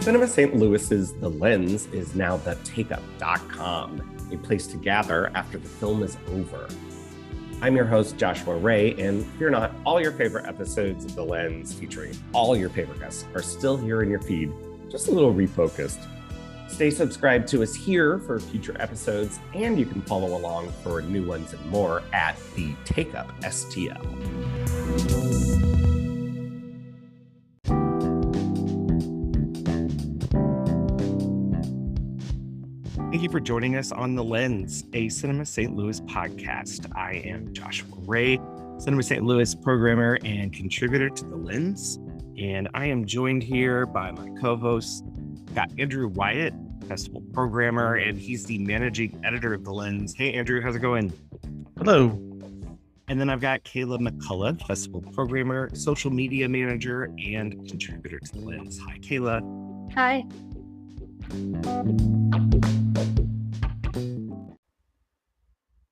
Cinema St. Louis's The Lens is now the takeup.com, a place to gather after the film is over. I'm your host, Joshua Ray, and fear not, all your favorite episodes of The Lens featuring all your favorite guests are still here in your feed, just a little refocused. Stay subscribed to us here for future episodes, and you can follow along for new ones and more at the Takeup STL. Thank you for joining us on The Lens, a Cinema St. Louis podcast. I am Joshua Ray, Cinema St. Louis programmer and contributor to The Lens, and I am joined here by my co-hosts. Got Andrew Wyatt, festival programmer, and he's the managing editor of The Lens. Hey, Andrew, how's it going? Hello. And then I've got Kayla McCullough, festival programmer, social media manager, and contributor to The Lens. Hi, Kayla. Hi.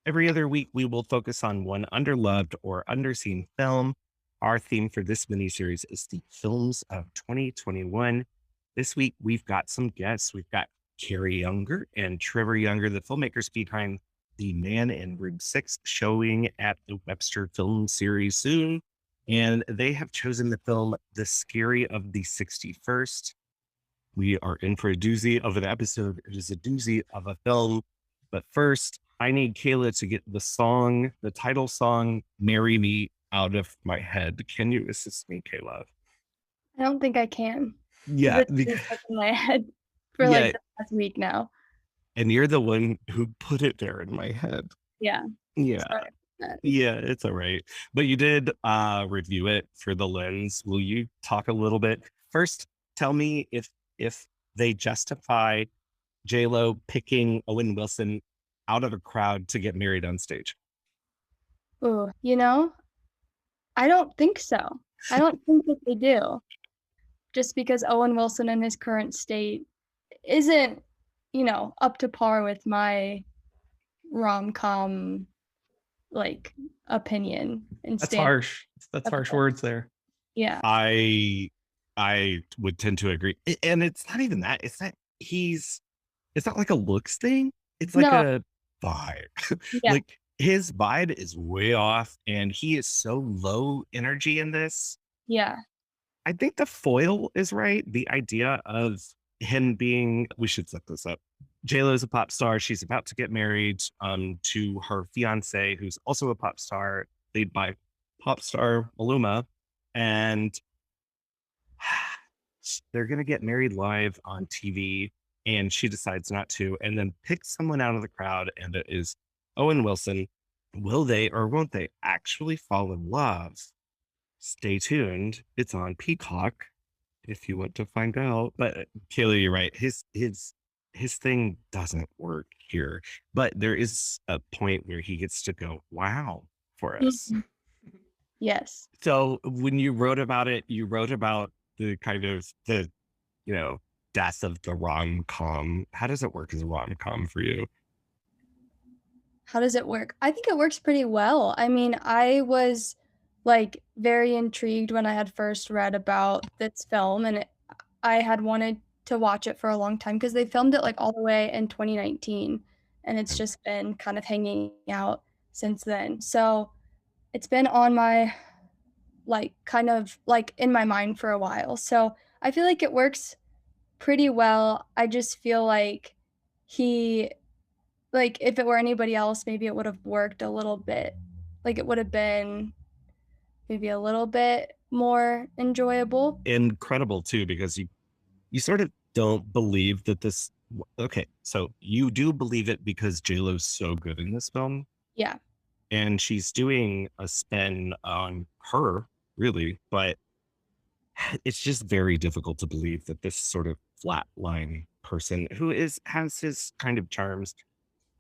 Every other week, we will focus on one underloved or underseen film. Our theme for this miniseries is the films of 2021. This week, we've got some guests. We've got Carrie Juenger and Trevor Juenger, the filmmakers behind The Man in Room 6, showing at the Webster Film Series soon. And they have chosen the film The Scary of the 61st. We are in for a doozy of an episode. It is a doozy of a film. But first, I need Kayla to get the title song, Marry Me, out of my head. Can you assist me, Kayla? I don't think I can. Yeah. It's been stuck in my head for like the past week now. And you're the one who put it there in my head. Yeah. Yeah. Sorry. Yeah, it's all right. But you did review it for The Lens. Will you talk a little bit? First, tell me if they justify J-Lo picking Owen Wilson out of a crowd to get married on stage. Oh, I don't think so. I don't think that they do. Just because Owen Wilson in his current state isn't, up to par with my rom-com opinion. That's harsh. That's harsh words there. Yeah. I would tend to agree. And it's not even that. It's not like a looks thing. It's like a vibe. Yeah. Like his vibe is way off and he is so low energy in this. Yeah. I think the foil is right. The idea of him being, we should set this up. J-Lo is a pop star. She's about to get married to her fiance, who's also a pop star, played by pop star Maluma. And they're going to get married live on TV. And she decides not to, and then picks someone out of the crowd, and it is Owen Wilson. Will they or won't they actually fall in love? Stay tuned. It's on Peacock if you want to find out. But Kayla, you're right. His thing doesn't work here. But there is a point where he gets to go, wow, for us. Yes. So when you wrote about it, you wrote about the kind of death of the rom-com. How does it work as a rom-com for you? How does it work? I think it works pretty well. I mean, I was very intrigued when I had first read about this film, and I had wanted to watch it for a long time because they filmed it all the way in 2019, and it's just been kind of hanging out since then. So it's been on my in my mind for a while. So I feel like it works pretty well. I just feel like if it were anybody else, maybe it would have worked a little bit. It would have been maybe a little bit more enjoyable. Incredible too, because you sort of don't believe that this. Okay, so you do believe it because J-Lo's so good in this film. Yeah. And she's doing a spin on her, really, but it's just very difficult to believe that this sort of flatline person who has his kind of charms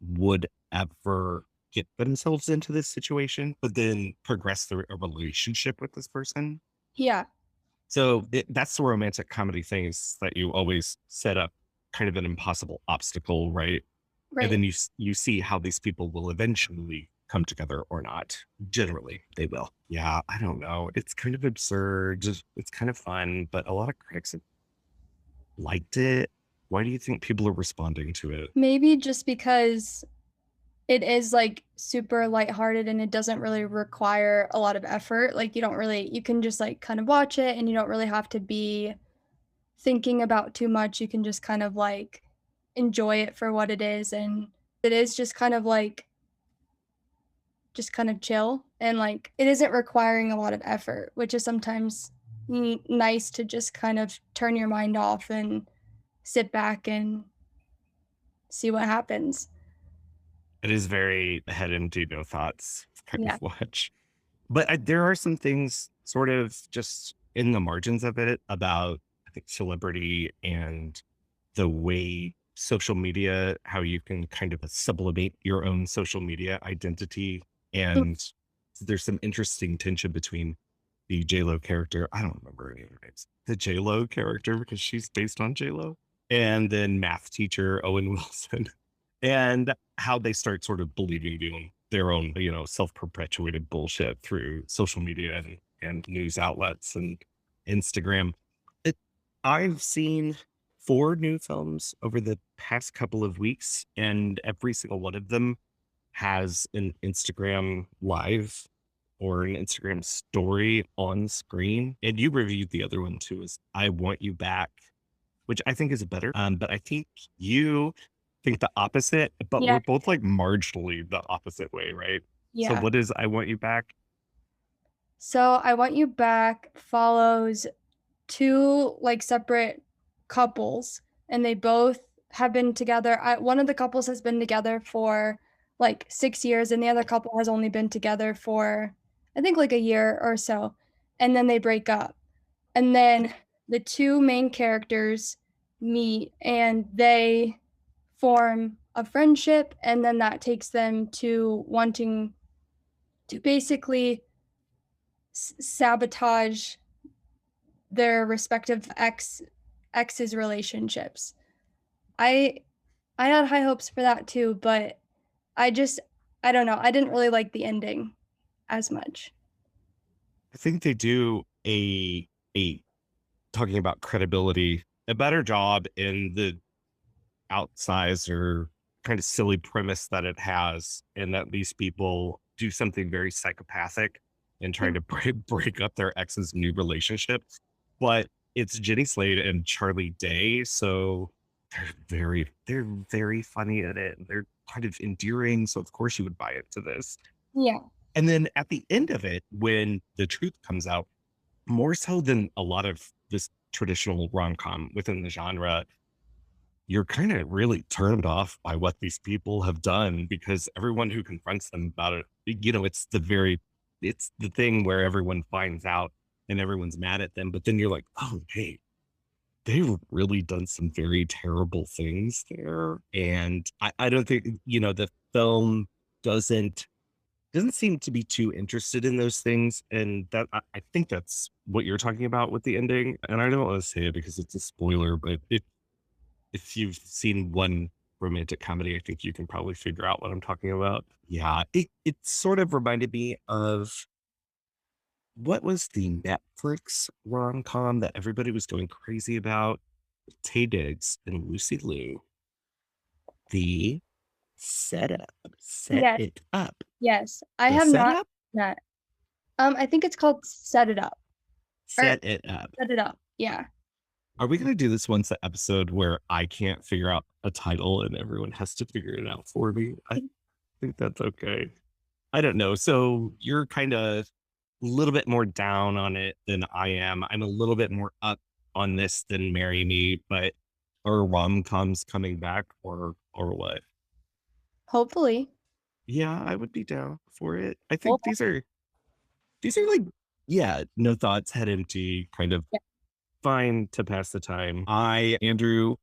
would ever get themselves into this situation, but then progress through a relationship with this person. Yeah. So that's the romantic comedy thing, is that you always set up kind of an impossible obstacle, right? Right. And then you see how these people will eventually come together or not. Generally, they will. Yeah, I don't know. It's kind of absurd. It's kind of fun, but a lot of critics liked it. Why do you think people are responding to it? Maybe just because it is like super lighthearted and it doesn't really require a lot of effort. Like you can just like kind of watch it and you don't really have to be thinking about too much. You can just kind of like enjoy it for what it is. And it is just kind of like, just kind of chill. And like, it isn't requiring a lot of effort, which is sometimes nice to just kind of turn your mind off and sit back and see what happens. It is very head empty, no thoughts kind Yeah. of watch. But there are some things sort of just in the margins of it about, I think, celebrity and the way social media, how you can kind of sublimate your own social media identity. And there's some interesting tension between the J-Lo character. I don't remember any of her names. The J-Lo character, because she's based on J-Lo. And then math teacher Owen Wilson. And how they start sort of believing their own, self-perpetuated bullshit through social media and news outlets and Instagram. I've seen 4 new films over the past couple of weeks, and every single one of them has an Instagram live or an Instagram story on screen. And you reviewed the other one too, is I Want You Back, which I think is better. But I think you think the opposite, but Yeah. we're both like marginally the opposite way, right? So Yeah. what is I Want You Back? So I Want You Back follows 2 like separate couples, and they both have been together. One of the couples has been together for like 6 years, and the other couple has only been together for I think like a year or so, and then they break up. And then the 2 main characters meet and they form a friendship, and then that takes them to wanting to basically sabotage their respective ex's relationships. I had high hopes for that too, but I don't know. I didn't really like the ending as much. I think they do a talking about credibility, a better job in the outsized or kind of silly premise that it has, and that these people do something very psychopathic and trying to break up their ex's new relationship. But it's Jenny Slate and Charlie Day, so they're very funny at it. They're kind of endearing, so of course you would buy into this. Yeah. And then at the end of it, when the truth comes out, more so than a lot of this traditional rom-com within the genre, you're kind of really turned off by what these people have done, because everyone who confronts them about it, it's the thing where everyone finds out and everyone's mad at them. But then you're like, oh, hey, they've really done some very terrible things there. And I don't think, the film doesn't seem to be too interested in those things. And that I think that's what you're talking about with the ending. And I don't want to say it because it's a spoiler, but if you've seen one romantic comedy, I think you can probably figure out what I'm talking about. Yeah, it sort of reminded me of, what was the Netflix rom-com that everybody was going crazy about? Taye Diggs and Lucy Liu. The Setup. Yes. It Up. Yes. I The have not Setup? seen that. I think it's called Set It Up. Set It Up. Set It Up. Yeah. Are we going to do this once an episode where I can't figure out a title and everyone has to figure it out for me? I think that's okay. I don't know. So you're kind of a little bit more down on it than I am. I'm a little bit more up on this than Marry Me, but are rom-coms coming back or what? Hopefully. Yeah, I would be down for it. I Well, think these are like, yeah, no thoughts, head empty, kind of yeah. fine to pass the time. Andrew,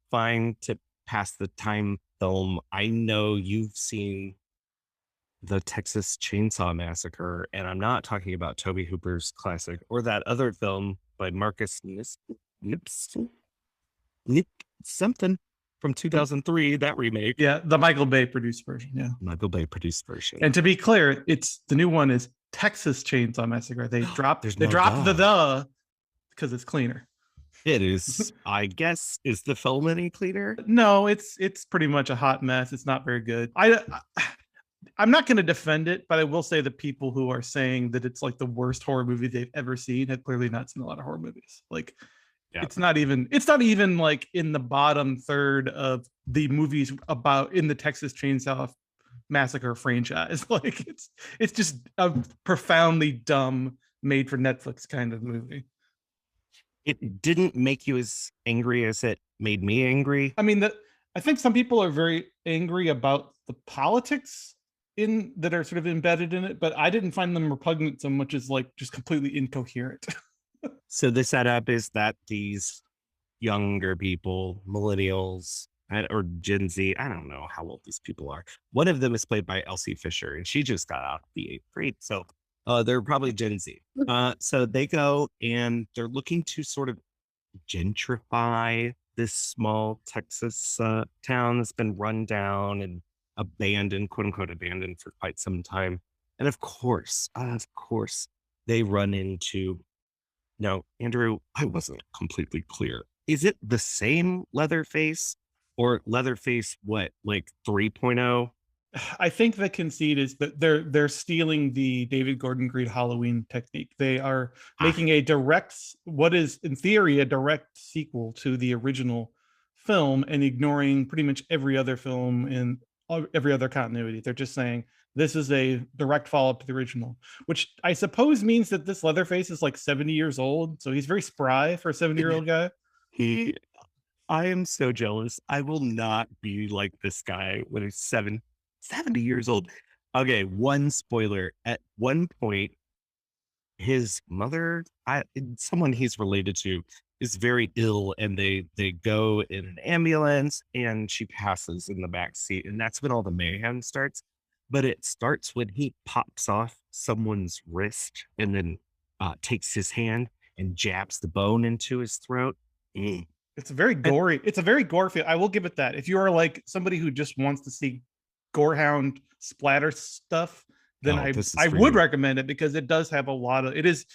fine to pass the time film. I know you've seen the Texas Chainsaw Massacre, and I'm not talking about Tobe Hooper's classic or that other film by Marcus Nip something from 2003, that remake. Yeah, the Michael Bay produced version. Yeah, Michael Bay produced version. and to be clear, it's the new one is Texas Chainsaw Massacre. They dropped the because it's cleaner. It is, I guess, is the film any cleaner? No, it's pretty much a hot mess. It's not very good. I'm not going to defend it, but I will say the people who are saying that it's like the worst horror movie they've ever seen have clearly not seen a lot of horror movies. Like Yeah. it's not even like in the bottom third of the movies about in the Texas Chainsaw Massacre franchise. Like it's just a profoundly dumb made for Netflix kind of movie. It didn't make you as angry as it made me angry. I mean, I think some people are very angry about the politics in that are sort of embedded in it, but I didn't find them repugnant so much as like just completely incoherent. So the setup is that these younger people, millennials, or Gen Z, I don't know how old these people are. One of them is played by Elsie Fisher, and she just got out of the eighth grade. So they're probably Gen Z. So they go and they're looking to sort of gentrify this small Texas town that's been run down and abandoned, quote unquote, abandoned for quite some time. And of course, they run into. Now, Andrew, I wasn't completely clear. Is it the same Leatherface or Leatherface, what, like 3.0? I think the conceit is that they're stealing the David Gordon Green Halloween technique. They are making a direct, what is in theory a direct sequel to the original film, and ignoring pretty much every other film in every other continuity. They're just saying this is a direct follow-up to the original, which I suppose means that this Leatherface is like 70 years old. So he's very spry for a 70-year-old guy. I am so jealous. I will not be like this guy when he's 70 years old. Okay, one spoiler. At one point, his mother, someone he's related to, is very ill, and they go in an ambulance, and she passes in the back seat, and that's when all the mayhem starts. But it starts when he pops off someone's wrist and then takes his hand and jabs the bone into his throat. It's a very gory. It's a very gore feel. I will give it that. If you are like somebody who just wants to see gorehound splatter stuff, then I would recommend it, because it does have a lot of it is.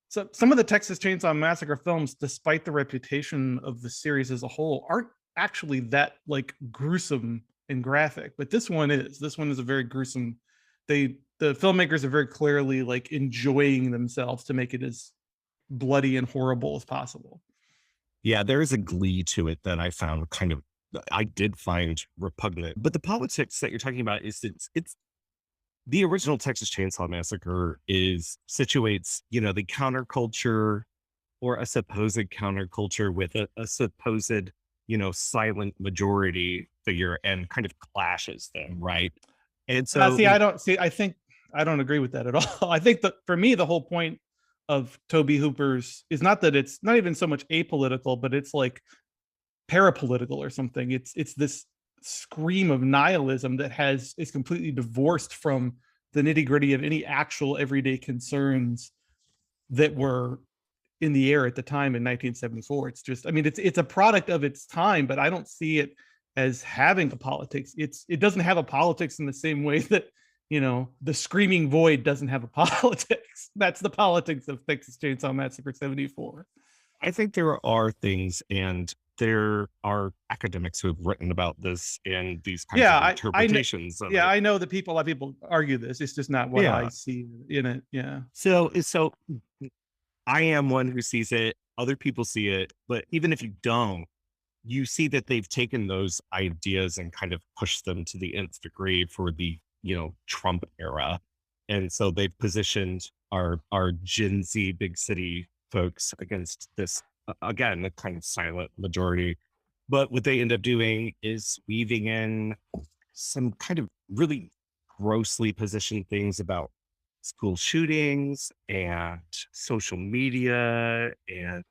So some of the Texas Chainsaw Massacre films, despite the reputation of the series as a whole, aren't actually that like gruesome and graphic. But this one is. This one is a very gruesome. The filmmakers are very clearly like enjoying themselves to make it as bloody and horrible as possible. Yeah, there is a glee to it that I found I did find repugnant. But the politics that you're talking about is it's the original Texas Chainsaw Massacre situates, the counterculture, or a supposed counterculture, with a supposed, silent majority figure, and kind of clashes them, right? And so I don't agree with that at all. I think that for me, the whole point of Tobe Hooper's is not that it's not even so much apolitical, but it's like parapolitical or something. It's this scream of nihilism that is completely divorced from the nitty-gritty of any actual everyday concerns that were in the air at the time in 1974. It's just, I mean, it's a product of its time, but I don't see it as having a politics. It doesn't have a politics in the same way that, the Screaming Void doesn't have a politics. That's the politics of Texas Chainsaw Massacre 74. I think there are things, and there are academics who have written about this and these kinds of interpretations. I know that a lot of people argue this. It's just not what I see in it. Yeah. So I am one who sees it. Other people see it, but even if you don't, you see that they've taken those ideas and kind of pushed them to the nth degree for the Trump era, and so they've positioned our Gen Z big city folks against this again, a kind of silent majority. But what they end up doing is weaving in some kind of really grossly positioned things about school shootings and social media, and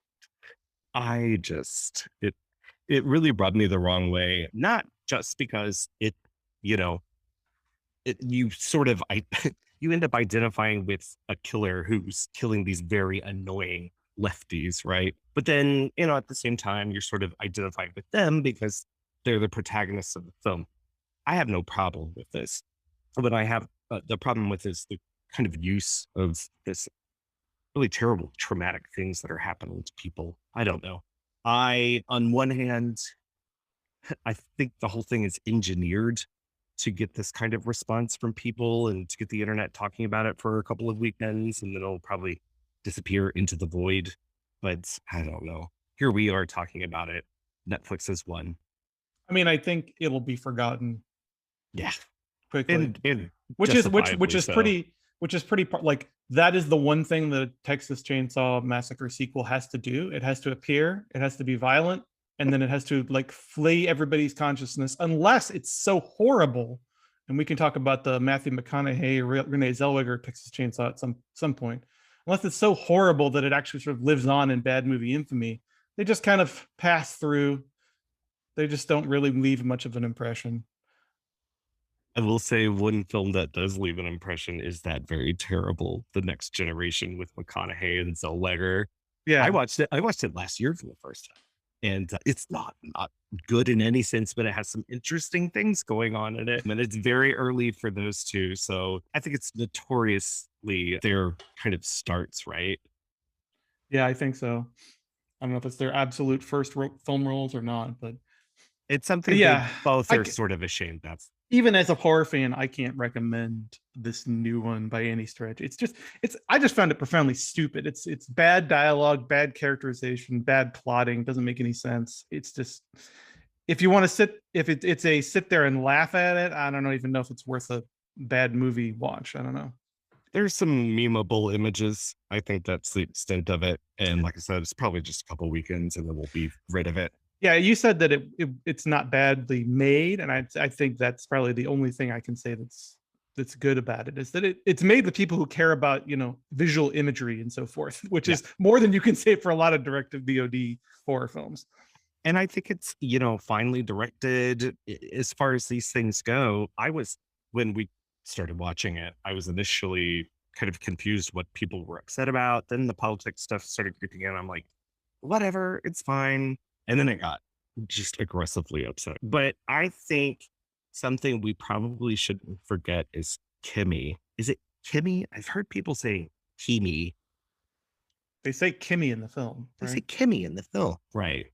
it really rubbed me the wrong way. Not just because you sort of you end up identifying with a killer who's killing these very annoying lefties, right? But then, at the same time, you're sort of identifying with them because they're the protagonists of the film. I have no problem with this. What I have the problem with is the kind of use of this really terrible, traumatic things that are happening to people. I don't know. On one hand, I think the whole thing is engineered to get this kind of response from people and to get the internet talking about it for a couple of weekends, and then it'll probably disappear into the void. But I don't know. Here we are talking about it. Netflix has won. I mean, I think it'll be forgotten Yeah. quickly, And which justifiably is so. like, that is the one thing the Texas Chainsaw Massacre sequel has to do. It has to appear, it has to be violent, and then it has to like flay everybody's consciousness, unless it's so horrible. And we can talk about the Matthew McConaughey, Renee Zellweger Texas Chainsaw at some point. Unless it's so horrible that it actually sort of lives on in bad movie infamy, they just kind of pass through. They just don't really leave much of an impression. I will say one film that does leave an impression is that very terrible The Next Generation with McConaughey and Zellweger. Yeah, I watched it last year for the first time, and it's not good in any sense, but it has some interesting things going on in it, and it's very early for those two. So I think it's notoriously their kind of starts, right? yeah, I think so. I don't know if it's their absolute first film roles or not, but It's something yeah, they both I are c- sort of ashamed of. even as a horror fan, I can't recommend this new one by any stretch. I just found it profoundly stupid. It's bad dialogue, bad characterization, bad plotting, doesn't make any sense. It's just, if you want to it's a sit there and laugh at it, I don't even know if it's worth a bad movie watch. I don't know. There's some memeable images. I think that's the extent of it. And like I said, it's probably just a couple weekends and then we'll be rid of it. Yeah, you said that it's not badly made, and I think that's probably the only thing I can say that's good about it, is that it's made with people who care about, visual imagery and so forth, which is more than you can say for a lot of direct-to-VOD horror films. And I think it's, finely directed as far as these things go. When we started watching it, I was initially kind of confused what people were upset about. Then the politics stuff started creeping in. I'm like, whatever, it's fine. And then it got just aggressively upset. But I think something we probably shouldn't forget is Kimi. Is it Kimi? I've heard people say Kimi. They say Kimi in the film, They right? say Kimi in the film. Right.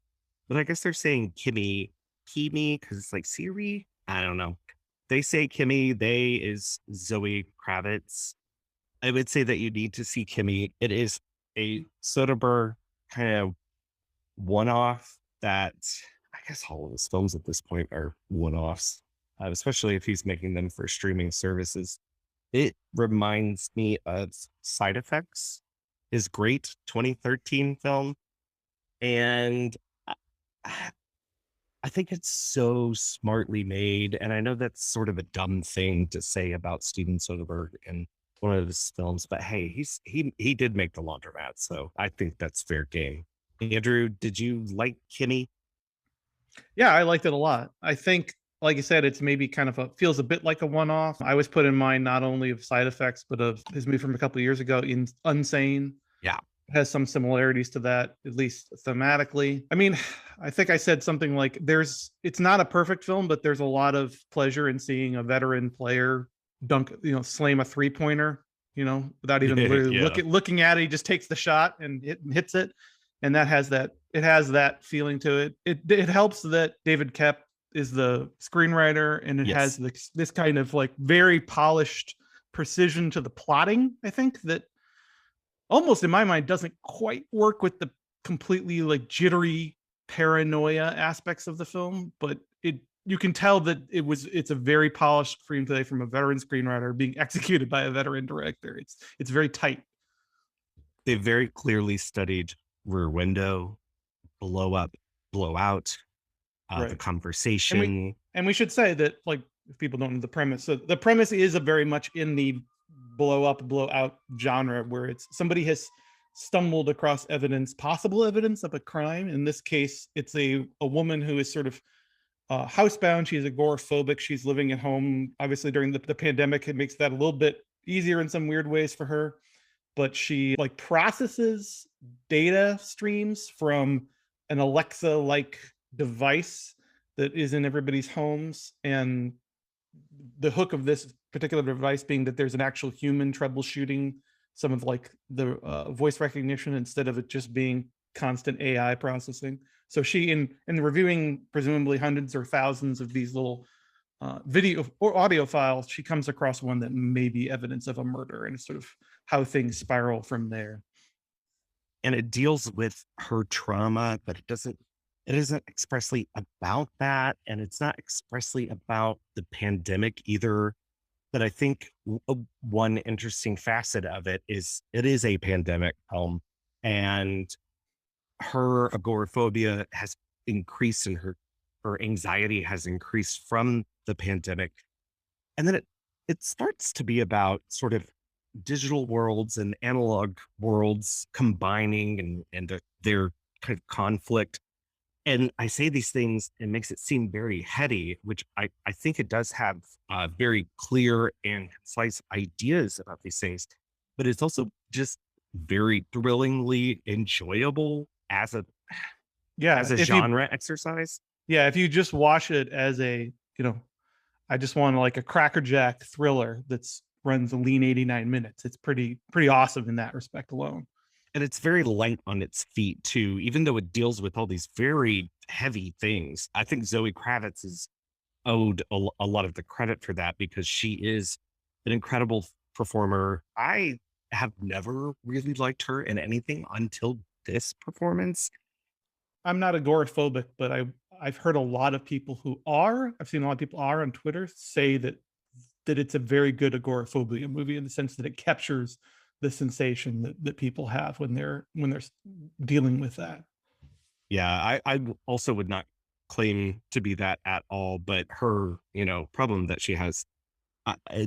But I guess they're saying Kimi, because it's like Siri. I don't know. They say Kimi, they is Zoe Kravitz. I would say that you need to see Kimi. It is a Soderbergh kind of one-off that I guess all of his films at this point are one-offs, especially if he's making them for streaming services. It reminds me of Side Effects, his great 2013 film. And I think it's so smartly made. And I know that's sort of a dumb thing to say about Steven Soderbergh and one of his films, but hey, he did make The Laundromat, so I think that's fair game. Andrew, did you like Kimi? Yeah, I liked it a lot. I think, like you said, it's maybe kind of feels a bit like a one-off. I was put in mind not only of Side Effects, but of his movie from a couple of years ago, in Unsane. Yeah. Has some similarities to that, at least thematically. I mean, I think I said something like it's not a perfect film, but there's a lot of pleasure in seeing a veteran player slam a three-pointer, without even really looking at it. He just takes the shot and hits it. And it has that feeling to it. It helps that David Koepp is the screenwriter, and it has this kind of like very polished precision to the plotting, I think, that almost in my mind doesn't quite work with the completely like jittery paranoia aspects of the film, but you can tell that it's a very polished screenplay from a veteran screenwriter being executed by a veteran director. It's very tight. They very clearly studied Rear Window, Blow Up, Blow Out, Right. The Conversation. And we should say that, like, if people don't know the premise, so the premise is a very much in the blow up, blow out genre, where it's somebody has stumbled across possible evidence of a crime. In this case, it's a woman who is sort of housebound. She's agoraphobic. She's living at home. Obviously, during the pandemic, it makes that a little bit easier in some weird ways for her. But she like processes data streams from an Alexa-like device that is in everybody's homes. And the hook of this particular device being that there's an actual human troubleshooting some of like the voice recognition instead of it just being constant AI processing. So she, in reviewing presumably hundreds or thousands of these little video or audio files, she comes across one that may be evidence of a murder, and sort of how things spiral from there. And it deals with her trauma, but it isn't expressly about that. And it's not expressly about the pandemic either. But I think one interesting facet of it is a pandemic film, and her agoraphobia has increased, and her anxiety has increased from the pandemic. And then it starts to be about sort of digital worlds and analog worlds combining, and their kind of conflict. And I say these things, it makes it seem very heady, which I think it does have very clear and concise ideas about these things, but it's also just very thrillingly enjoyable as a genre exercise. Yeah, if you just watch it as a, I just want like a crackerjack thriller that's runs a lean 89 minutes. It's pretty awesome in that respect alone. And it's very light on its feet too, even though it deals with all these very heavy things. I think Zoe Kravitz is owed a lot of the credit for that, because she is an incredible performer. I have never really liked her in anything until this performance. I'm not agoraphobic, but I've heard a lot of people who are. I've seen a lot of people are on Twitter say that it's a very good agoraphobia movie, in the sense that it captures the sensation that people have when they're dealing with that. Yeah, I also would not claim to be that at all, but her, problem that she has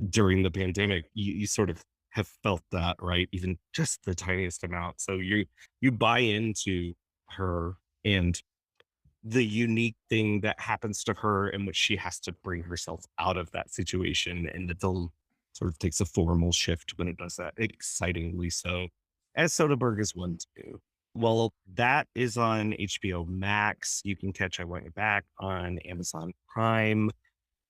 during the pandemic, you sort of have felt that, right? Even just the tiniest amount. So you buy into her and the unique thing that happens to her, in which she has to bring herself out of that situation, and the film sort of takes a formal shift when it does that, excitingly so, as Soderbergh is one too. Well, that is on HBO Max. You can catch I Want You Back on Amazon Prime.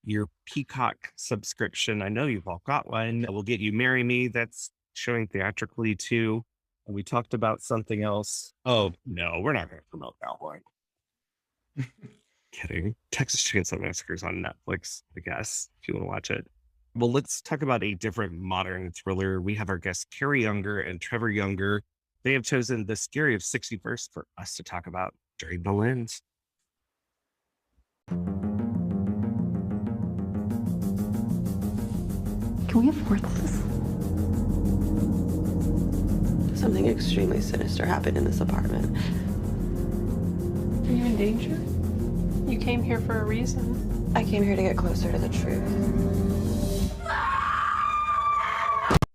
Your Peacock subscription, I know you've all got one, will get you Marry Me. That's showing theatrically too. And we talked about something else. Oh, no, we're not going to promote that one. Kidding. Texas Chainsaw Massacre is on Netflix, I guess, if you want to watch it. Well, let's talk about a different modern thriller. We have our guests, Carrie Juenger and Trevor Juenger. They have chosen The Scary of 61st for us to talk about during the lens. Can we afford this? Something extremely sinister happened in this apartment. Are you in danger? You came here for a reason. I came here to get closer to the truth.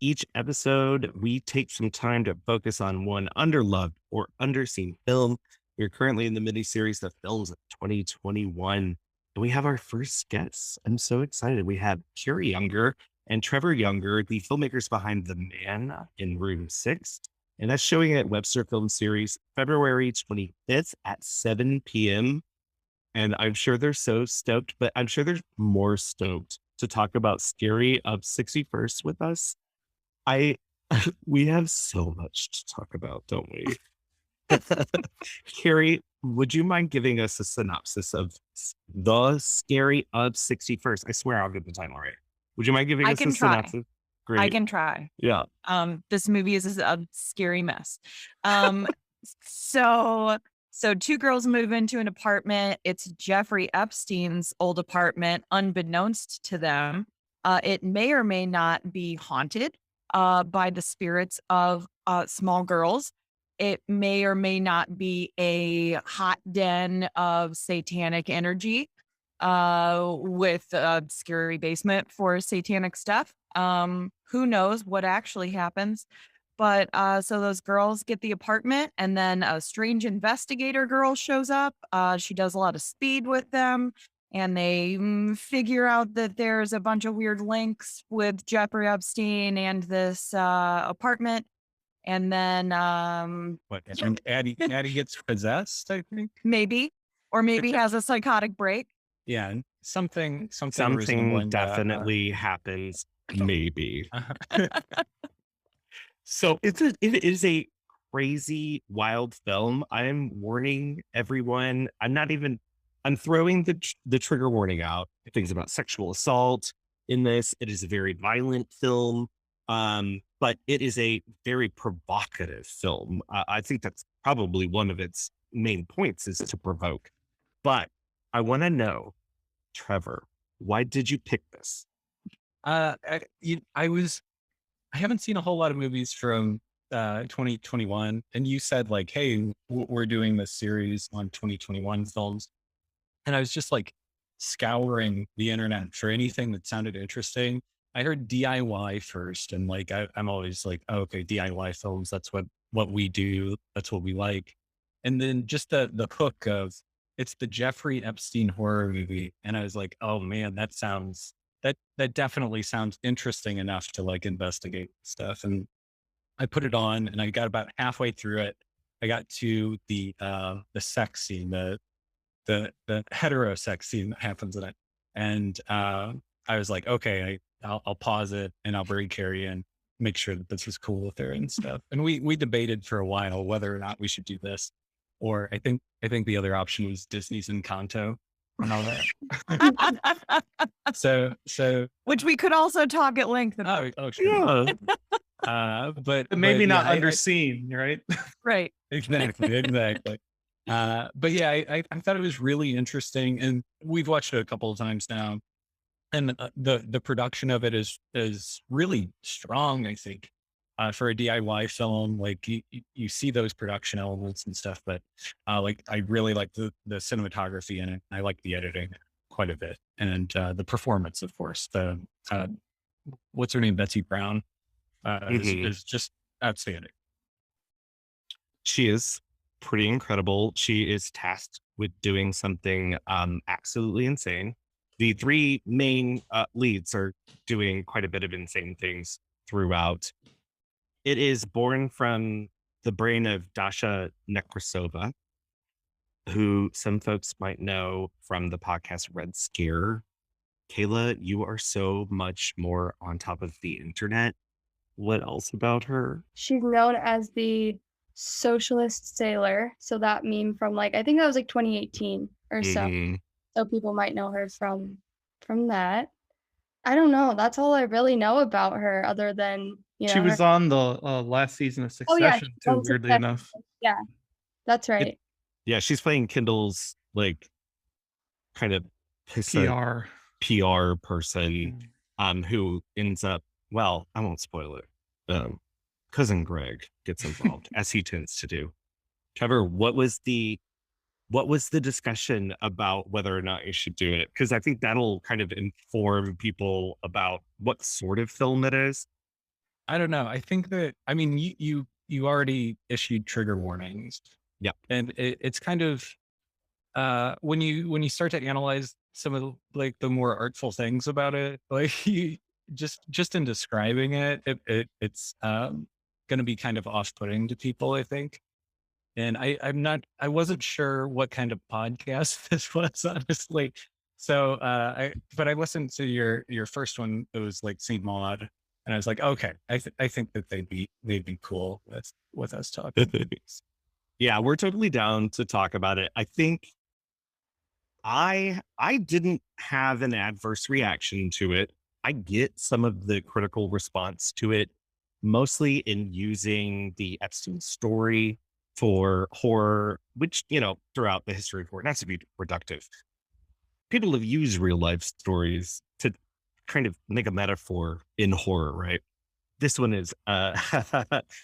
Each episode, we take some time to focus on one underloved or underseen film. We're currently in the miniseries, The Films of 2021. And we have our first guests. I'm so excited. We have Carrie Juenger and Trevor Juenger, the filmmakers behind The Man in Room 6. And that's showing at Webster Film Series, February 25th at 7 p.m. And I'm sure they're so stoked, but I'm sure they're more stoked to talk about Scary of 61st with us. We have so much to talk about, don't we? Carrie, would you mind giving us a synopsis of The Scary of 61st? I swear I'll get the title right. Would you mind giving us a synopsis? Great. I can try. Yeah. This movie is a scary mess. So two girls move into an apartment. It's Jeffrey Epstein's old apartment, unbeknownst to them. It may or may not be haunted by the spirits of small girls. It may or may not be a hot den of satanic energy with a scary basement for satanic stuff. Who knows what actually happens? But so those girls get the apartment, and then a strange investigator girl shows up. She does a lot of speed with them, and they figure out that there's a bunch of weird links with Jeffrey Epstein and this apartment. And then and Addie gets possessed, I think. Maybe has a psychotic break. Yeah, something definitely happens. Maybe. So it is a crazy, wild film. I'm warning everyone. I'm throwing the trigger warning out. Things about sexual assault in this. It is a very violent film, but it is a very provocative film. I think that's probably one of its main points is to provoke. But I want to know, Trevor, why did you pick this? I haven't seen a whole lot of movies from 2021, and you said like, "Hey, we're doing this series on 2021 films," and I was just like scouring the internet for anything that sounded interesting. I heard DIY first, and like I'm always like, oh, okay, DIY films. That's what we do. That's what we like. And then just the hook of it's the Jeffrey Epstein horror movie, and I was like, oh man, that definitely sounds interesting enough to like investigate stuff. And I put it on, and I got about halfway through it. I got to the sex scene, the hetero sex scene that happens in it, and I was like, okay, I'll pause it and I'll bring Carrie in, make sure that this was cool with her and stuff. And we debated for a while whether or not we should do this, or I think the other option was Disney's Encanto and all that. so Which we could also talk at length about. oh sure. But Maybe not yeah, underseen, right? Right. exactly. But yeah, I thought it was really interesting, and we've watched it a couple of times now, and the production of it is really strong. I think for a DIY film, like you see those production elements and stuff, but like I really like the cinematography in it. I like the editing quite a bit, and the performance, of course. The what's her name, Betsy Brown, is just outstanding. She is pretty incredible. She is tasked with doing something absolutely insane. The three main leads are doing quite a bit of insane things throughout. It is born from the brain of Dasha Nekrasova, who some folks might know from the podcast Red Scare. Kayla, you are so much more on top of the internet. What else about her? She's known as the socialist sailor. So that meme from like, I think that was like 2018 or so. Mhm. So people might know her from that. I don't know. That's all I really know about her other than, you know, She was on the last season of Oh, yeah, Succession she's too, on weirdly Succession. enough. Yeah, that's right. Yeah, she's playing Kindle's like kind of PR. PR person who ends up, well, I won't spoil it. Cousin Greg gets involved as he tends to do. Trevor, what was the discussion about whether or not you should do it? Because I think that'll kind of inform people about what sort of film it is. I don't know. I think that, I mean, you already issued trigger warnings. Yep. And it's kind of, when you start to analyze some of like the more artful things about it, like you just in describing it's going to be kind of off-putting to people, I think. And I wasn't sure what kind of podcast this was, honestly. So, but I listened to your first one. It was like Saint Maud, and I was like, okay, I think that they'd be cool with us talking. Yeah, we're totally down to talk about it. I think I didn't have an adverse reaction to it. I get some of the critical response to it, mostly in using the Epstein story for horror, which, you know, throughout the history of horror, not to be reductive, people have used real life stories to kind of make a metaphor in horror, right? This one is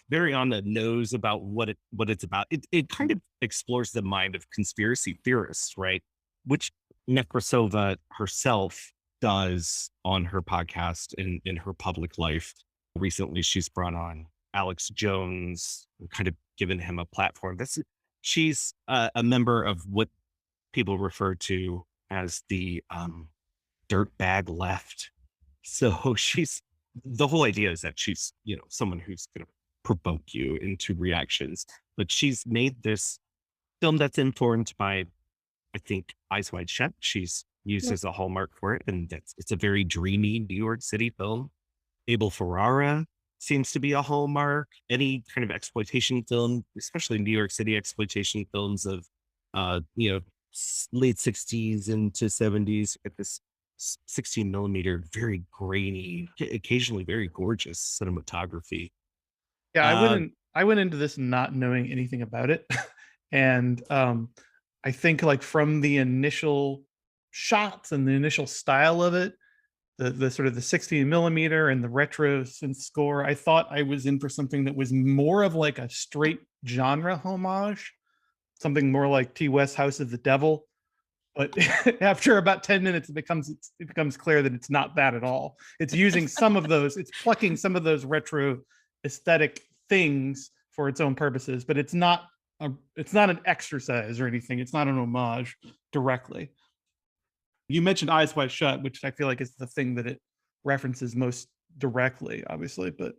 very on the nose about what it's about. It kind of explores the mind of conspiracy theorists, right? Which Nekrasova herself does on her podcast in her public life. Recently, she's brought on Alex Jones, kind of given him a platform. She's a member of what people refer to as the dirtbag left. So the whole idea is that she's, you know, someone who's going to provoke you into reactions. But she's made this film that's informed by, I think, Eyes Wide Shut. She's used as a hallmark for it. And it's a very dreamy New York City film. Abel Ferrara seems to be a hallmark. Any kind of exploitation film, especially New York City exploitation films of, late 60s into 70s, at this 16 millimeter, very grainy, occasionally very gorgeous cinematography. Yeah, Uh, I went into this not knowing anything about it. And I think like from the initial shots and the initial style of it, the sort of the 16 millimeter and the retro synth score, I thought I was in for something that was more of like a straight genre homage, something more like T. West House of the Devil. But after about 10 minutes, it becomes clear that it's not that at all. It's using some of those, it's plucking some of those retro aesthetic things for its own purposes, but it's not an exercise or anything. It's not an homage directly. You mentioned Eyes Wide Shut, which I feel like is the thing that it references most directly, obviously, but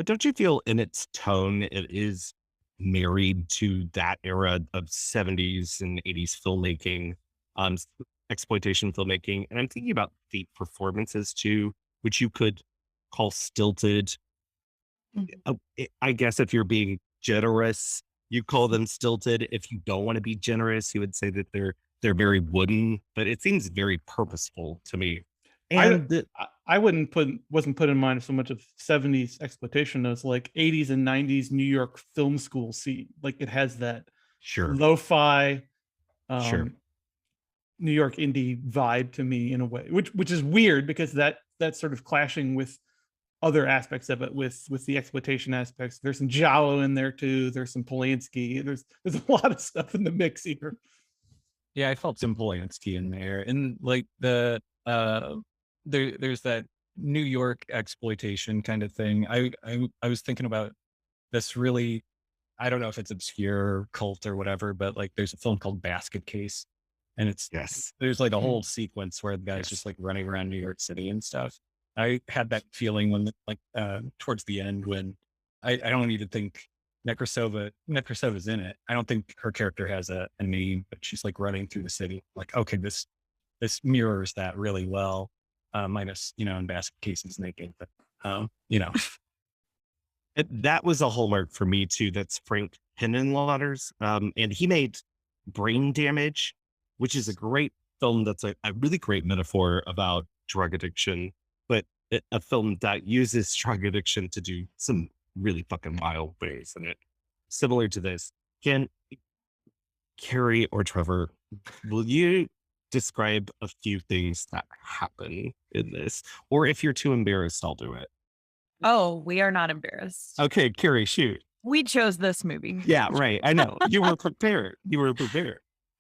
don't you feel in its tone, it is married to that era of 70s and 80s filmmaking, exploitation filmmaking? And I'm thinking about the performances too, which you could call stilted. I guess if you're being generous, you call them stilted. If you don't want to be generous, you would say that they're very wooden, but it seems very purposeful to me. And I wasn't put in mind so much of 70s exploitation as like 80s and 90s New York film school scene. Like it has that sure, lo-fi sure. New York indie vibe to me in a way, which is weird because that's sort of clashing with other aspects of it, with the exploitation aspects. There's some Giallo in there too. There's some Polanski. There's a lot of stuff in the mix here. Yeah, I felt some Polanski in there, and like there's that New York exploitation kind of thing. I was thinking about this really, I don't know if it's obscure cult or whatever, but like there's a film called Basket Case, and there's like a whole sequence where the guy's just like running around New York City and stuff. I had that feeling when towards the end when I don't even think Nekrasova's in it. I don't think her character has a name, but she's like running through the city. Like, okay, this mirrors that really well. Minus, in Basket Cases naked, but That was a hallmark for me too. That's Frank Henenlotter's. And he made Brain Damage, which is a great film. That's a really great metaphor about drug addiction, but a film that uses drug addiction to do some really fucking wild ways in it. Similar to this. Can Carrie or Trevor, will you describe a few things that happen in this? Or if you're too embarrassed, I'll do it. Oh, we are not embarrassed. Okay, Carrie, shoot. We chose this movie. Yeah, right. I know. You were prepared.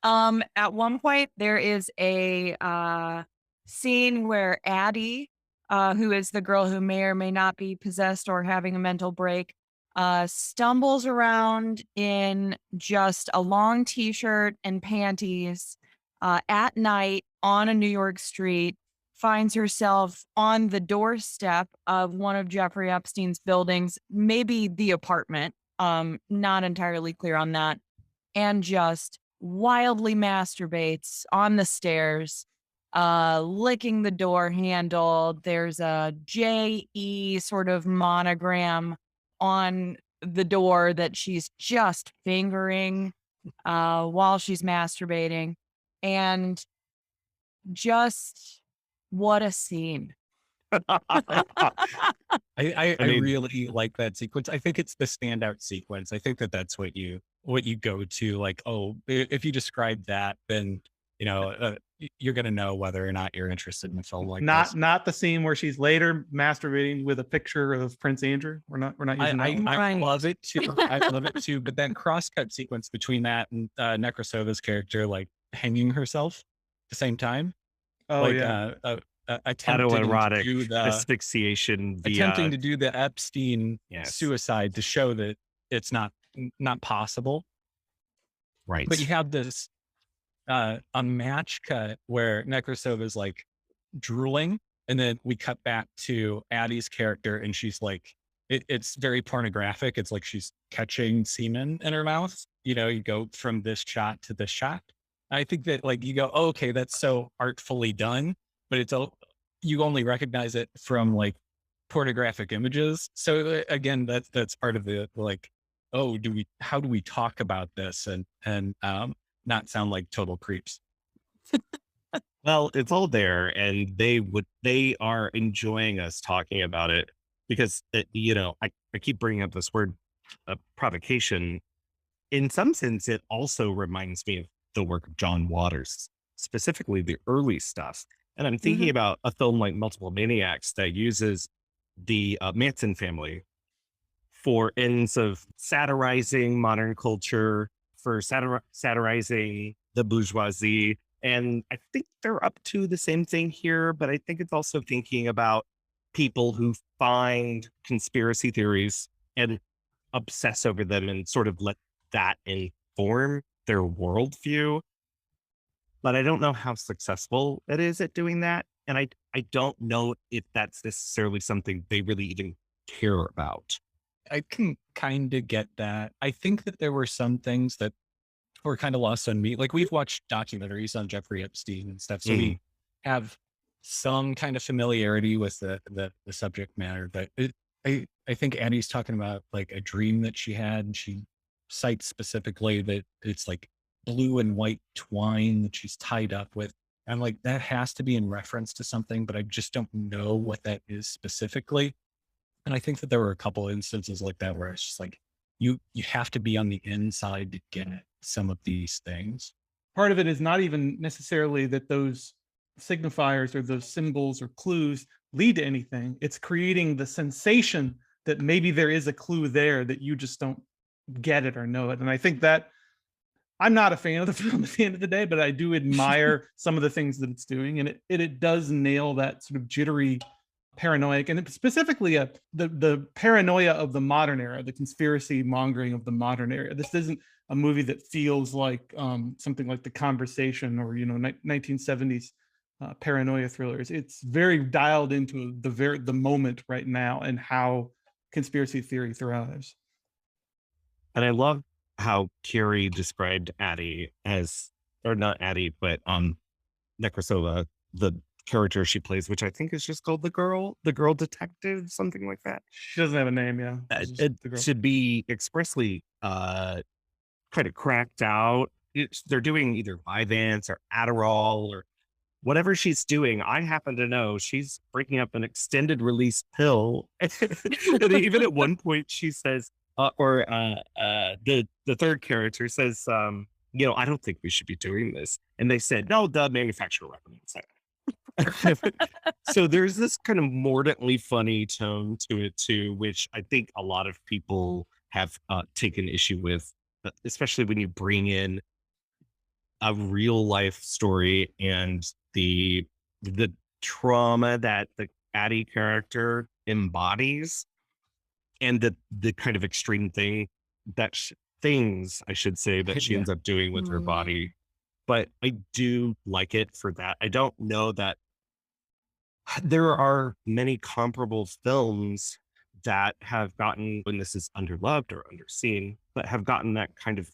At one point, there is a scene where Addie, who is the girl who may or may not be possessed or having a mental break, stumbles around in just a long t-shirt and panties at night on a New York street, finds herself on the doorstep of one of Jeffrey Epstein's buildings, maybe the apartment, not entirely clear on that, and just wildly masturbates on the stairs, licking the door handle. There's a J.E. sort of monogram on the door that she's just fingering while she's masturbating. And just what a scene. I really like that sequence. I think it's the standout sequence. I think that's what you go to. Like, oh, if you describe that, then you're gonna know whether or not you're interested in a film like this. Not the scene where she's later masturbating with a picture of Prince Andrew. We're not using that one. I love it too. I love it too. But that crosscut sequence between that and Nekrasova's character like hanging herself at the same time. Oh, like, yeah. Autoerotic asphyxiation attempting to do the Epstein Yes. suicide to show that it's not possible. Right. But you have this a match cut where Nekrasova's like drooling, and then we cut back to Addie's character, and she's like, it's very pornographic. It's like she's catching semen in her mouth. You go from this shot to this shot. I think that like you go, oh, okay, that's so artfully done, but you only recognize it from like pornographic images. So again, that's part of the like, oh, how do we talk about this and not sound like total creeps? Well, it's all there, and they are enjoying us talking about it because I keep bringing up this word, provocation. In some sense, it also reminds me of the work of John Waters, specifically the early stuff. And I'm thinking about a film like Multiple Maniacs that uses the Manson family for ends of satirizing modern culture, for satirizing the bourgeoisie. And I think they're up to the same thing here, but I think it's also thinking about people who find conspiracy theories and obsess over them and sort of let that inform their worldview. But I don't know how successful it is at doing that. And I don't know if that's necessarily something they really even care about. I can kind of get that. I think that there were some things that were kind of lost on me. Like we've watched documentaries on Jeffrey Epstein and stuff. So we have some kind of familiarity with the subject matter, but I think Addie's talking about like a dream that she had, and she cites specifically that it's like blue and white twine that she's tied up with. I'm like, that has to be in reference to something, but I just don't know what that is specifically. And I think that there were a couple instances like that where it's just like, you have to be on the inside to get some of these things. Part of it is not even necessarily that those signifiers or those symbols or clues lead to anything. It's creating the sensation that maybe there is a clue there that you just don't get it or know it. And I think that I'm not a fan of the film at the end of the day, but I do admire some of the things that it's doing. And it does nail that sort of jittery, paranoid, and specifically the paranoia of the modern era, the conspiracy mongering of the modern era. This isn't a movie that feels like something like The Conversation or 1970s paranoia thrillers. It's very dialed into the moment right now and how conspiracy theory thrives. And I love how Carrie described Addie as, or not Addie, but Nekrasova, the character she plays, which I think is just called the girl detective, something like that. She doesn't have a name, yeah. It should be expressly kind of cracked out. They're doing either Vyvanse or Adderall or whatever she's doing. I happen to know she's breaking up an extended release pill. And even at one point she says, the third character says, I don't think we should be doing this. And they said, no, the manufacturer recommends it. So there's this kind of mordantly funny tone to it too, which I think a lot of people have taken issue with, especially when you bring in a real life story and the trauma that the Addie character embodies, and the kind of extreme things I should say that she ends up doing with her body. But I do like it for that. I don't know that there are many comparable films that have gotten, when this is underloved or underseen, but have gotten that kind of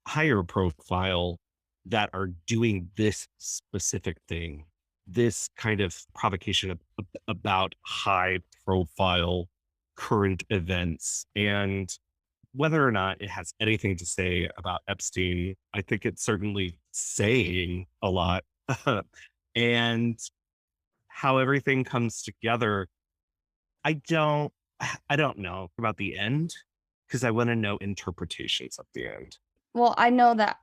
higher profile that are doing this specific thing, this kind of provocation about high profile current events. And whether or not it has anything to say about Epstein, I think it's certainly saying a lot. And how everything comes together, I don't know about the end, because I want to know interpretations of the end. Well, I know that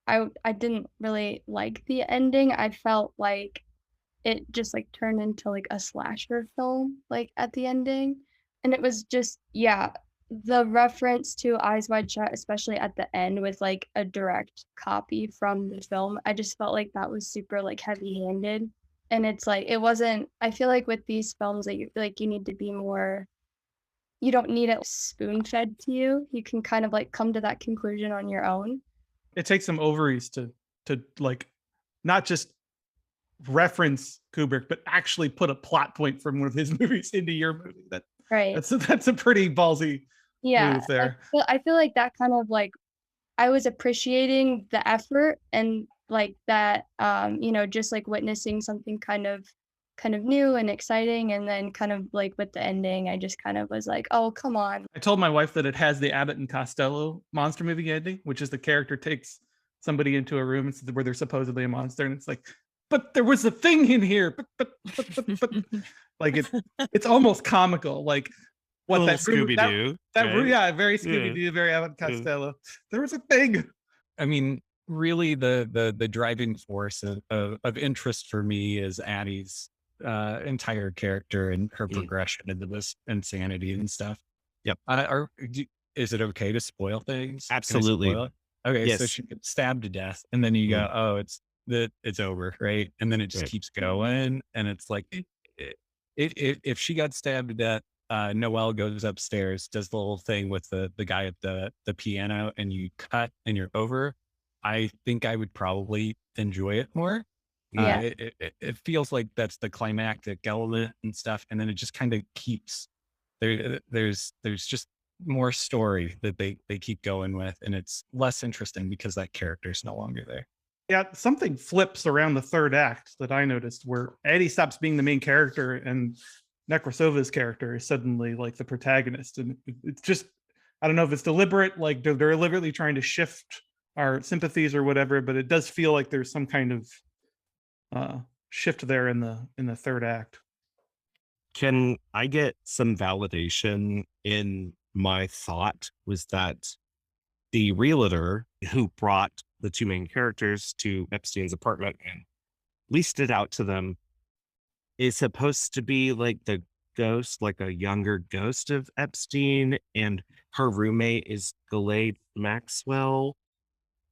I didn't really like the ending. I felt like it just like turned into like a slasher film like at the ending. And it was just, yeah, the reference to Eyes Wide Shut, especially at the end with like a direct copy from the film, I just felt like that was super like heavy-handed. And it's like, it wasn't, I feel like with these films that you need to be more, you don't need it spoon-fed to you. You can kind of like come to that conclusion on your own. It takes some ovaries to like not just reference Kubrick, but actually put a plot point from one of his movies into your movie. Right. That's a pretty ballsy move there. I feel like that kind of like, I was appreciating the effort and like that, just like witnessing something kind of kind of new and exciting. And then kind of like with the ending, I just kind of was like, oh, come on. I told my wife that it has the Abbott and Costello monster movie ending, which is the character takes somebody into a room where they're supposedly a monster, and it's like, but there was a thing in here, but like it's almost comical, like what that Scooby Doo. room, yeah, very Scooby Doo, very Abbott and Costello. There was a thing. I mean, really, the driving force of interest for me is Addie's entire character and her progression into this insanity and stuff. Yep. Is it okay to spoil things? Absolutely. Spoil it? Okay, Yes. so she gets stabbed to death, and then you go, oh, it's over, right? And then it just keeps going, and it's like, if she got stabbed to death, Noelle goes upstairs, does the little thing with the guy at the piano, and you cut and you're over. I think I would probably enjoy it more. Yeah. It feels like that's the climactic element and stuff, and then it just kind of keeps there's just more story that they keep going with, and it's less interesting because that character's no longer there. Yeah, something flips around the third act that I noticed, where Eddie stops being the main character and Nekrasova's character is suddenly like the protagonist, and it's just, I don't know if it's deliberate, like they're deliberately trying to shift our sympathies or whatever, but it does feel like there's some kind of shift there in the third act. Can I get some validation in my thought was that the realtor who brought the two main characters to Epstein's apartment and leased it out to them is supposed to be like the ghost, like a younger ghost of Epstein, and her roommate is Ghislaine Maxwell.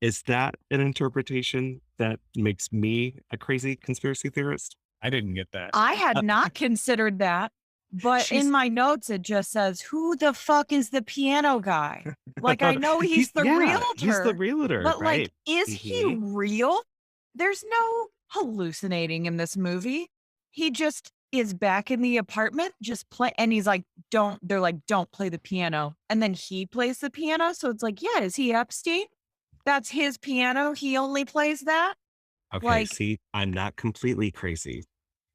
Is that an interpretation that makes me a crazy conspiracy theorist? I didn't get that. I had not considered that, but in my notes, it just says, who the fuck is the piano guy? Like, I know he's the realtor. He's the realtor, but right? like, is he real? There's no hallucinating in this movie. He just is back in the apartment, just play. And he's like, they're like, don't play the piano. And then he plays the piano. So it's like, yeah, is he Epstein? That's his piano. He only plays that. Okay, Like- see, I'm not completely crazy.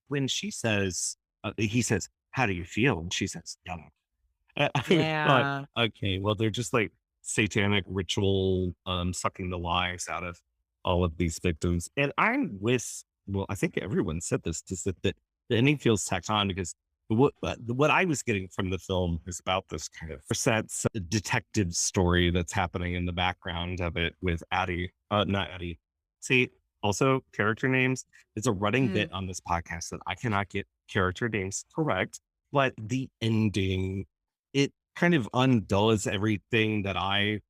When she says, he says, how do you feel? And she says, young. Yeah. Okay, well, they're just like satanic ritual, sucking the lives out of all of these victims. And I'm with, well, I think everyone said this, just that the ending feels tacked on because what I was getting from the film is about this kind of sense detective story that's happening in the background of it with Addie, not Addie. See, also character names. It's a running bit on this podcast that I cannot get character names correct, but the ending, it kind of undoes everything that I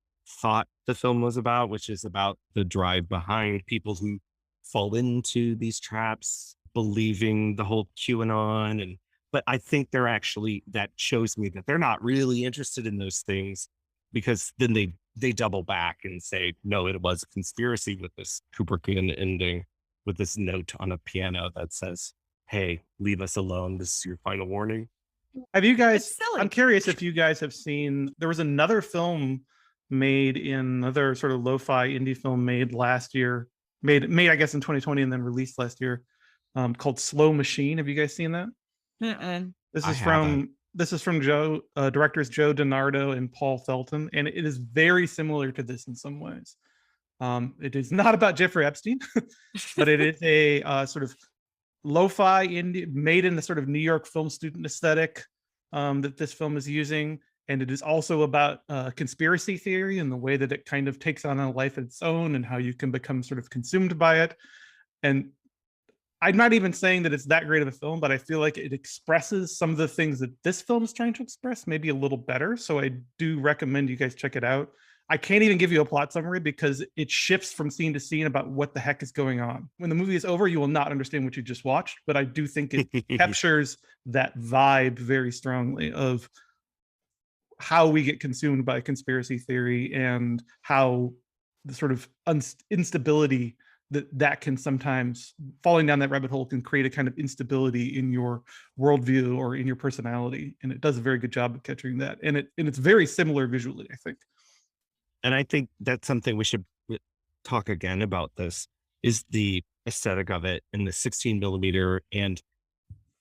thought the film was about, which is about the drive behind people who fall into these traps, believing the whole QAnon. But I think they're actually, that shows me that they're not really interested in those things, because then they double back and say, no, it was a conspiracy with this Kubrickian ending, with this note on a piano that says, hey, leave us alone. This is your final warning. Have you guys, It's silly. I'm curious if you guys have seen, there was another film made in another sort of lo-fi indie film made last year, made I guess in 2020 and then released last year, called Slow Machine. Have you guys seen that? This I is haven't. from directors Joe DiNardo and Paul Felton, and it is very similar to this in some ways. It is not about Jeffrey Epstein, but it is a sort of lo-fi indie made in the sort of New York film student aesthetic that this film is using, and it is also about conspiracy theory and the way that it kind of takes on a life of its own and how you can become sort of consumed by it. And I'm not even saying that it's that great of a film, but I feel like it expresses some of the things that this film is trying to express maybe a little better. So I do recommend you guys check it out. I can't even give you a plot summary because it shifts from scene to scene about what the heck is going on. When the movie is over, you will not understand what you just watched, but I do think it captures that vibe very strongly of how we get consumed by conspiracy theory and how the sort of instability that can sometimes, falling down that rabbit hole can create a kind of instability in your worldview or in your personality. And it does a very good job of capturing that. And it's very similar visually, I think. And I think that's something we should talk again about. This is the aesthetic of it, and the 16 millimeter and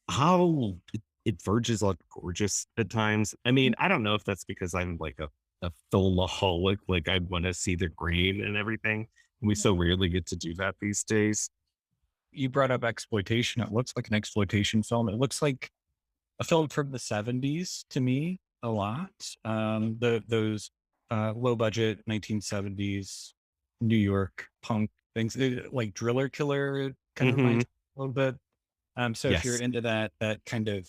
how it verges on gorgeous at times. I mean, I don't know if that's because I'm like a filmaholic, like I want to see the grain and everything. We so rarely get to do that these days. You brought up exploitation. It looks like an exploitation film. It looks like a film from the 70s to me a lot. Those low budget 1970s New York punk things, like Driller Killer kind of Hmm. reminds me a little bit. So if you're Yes. into that kind of,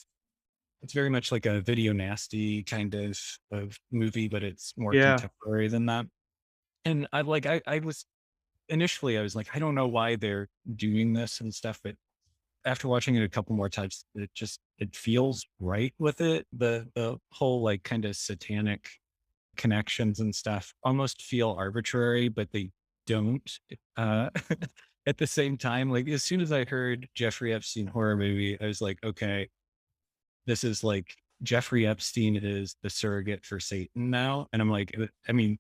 it's very much like a video nasty kind of movie, but it's more Yeah. contemporary than that. And I was initially, I was like, I don't know why they're doing this and stuff, but after watching it a couple more times, it feels right with it. The whole like kind of satanic connections and stuff almost feel arbitrary, but they don't. Uh, at the same time, like as soon as I heard Jeffrey Epstein horror movie, I was like, okay, this is like Jeffrey Epstein is the surrogate for Satan now. And I'm like, I mean,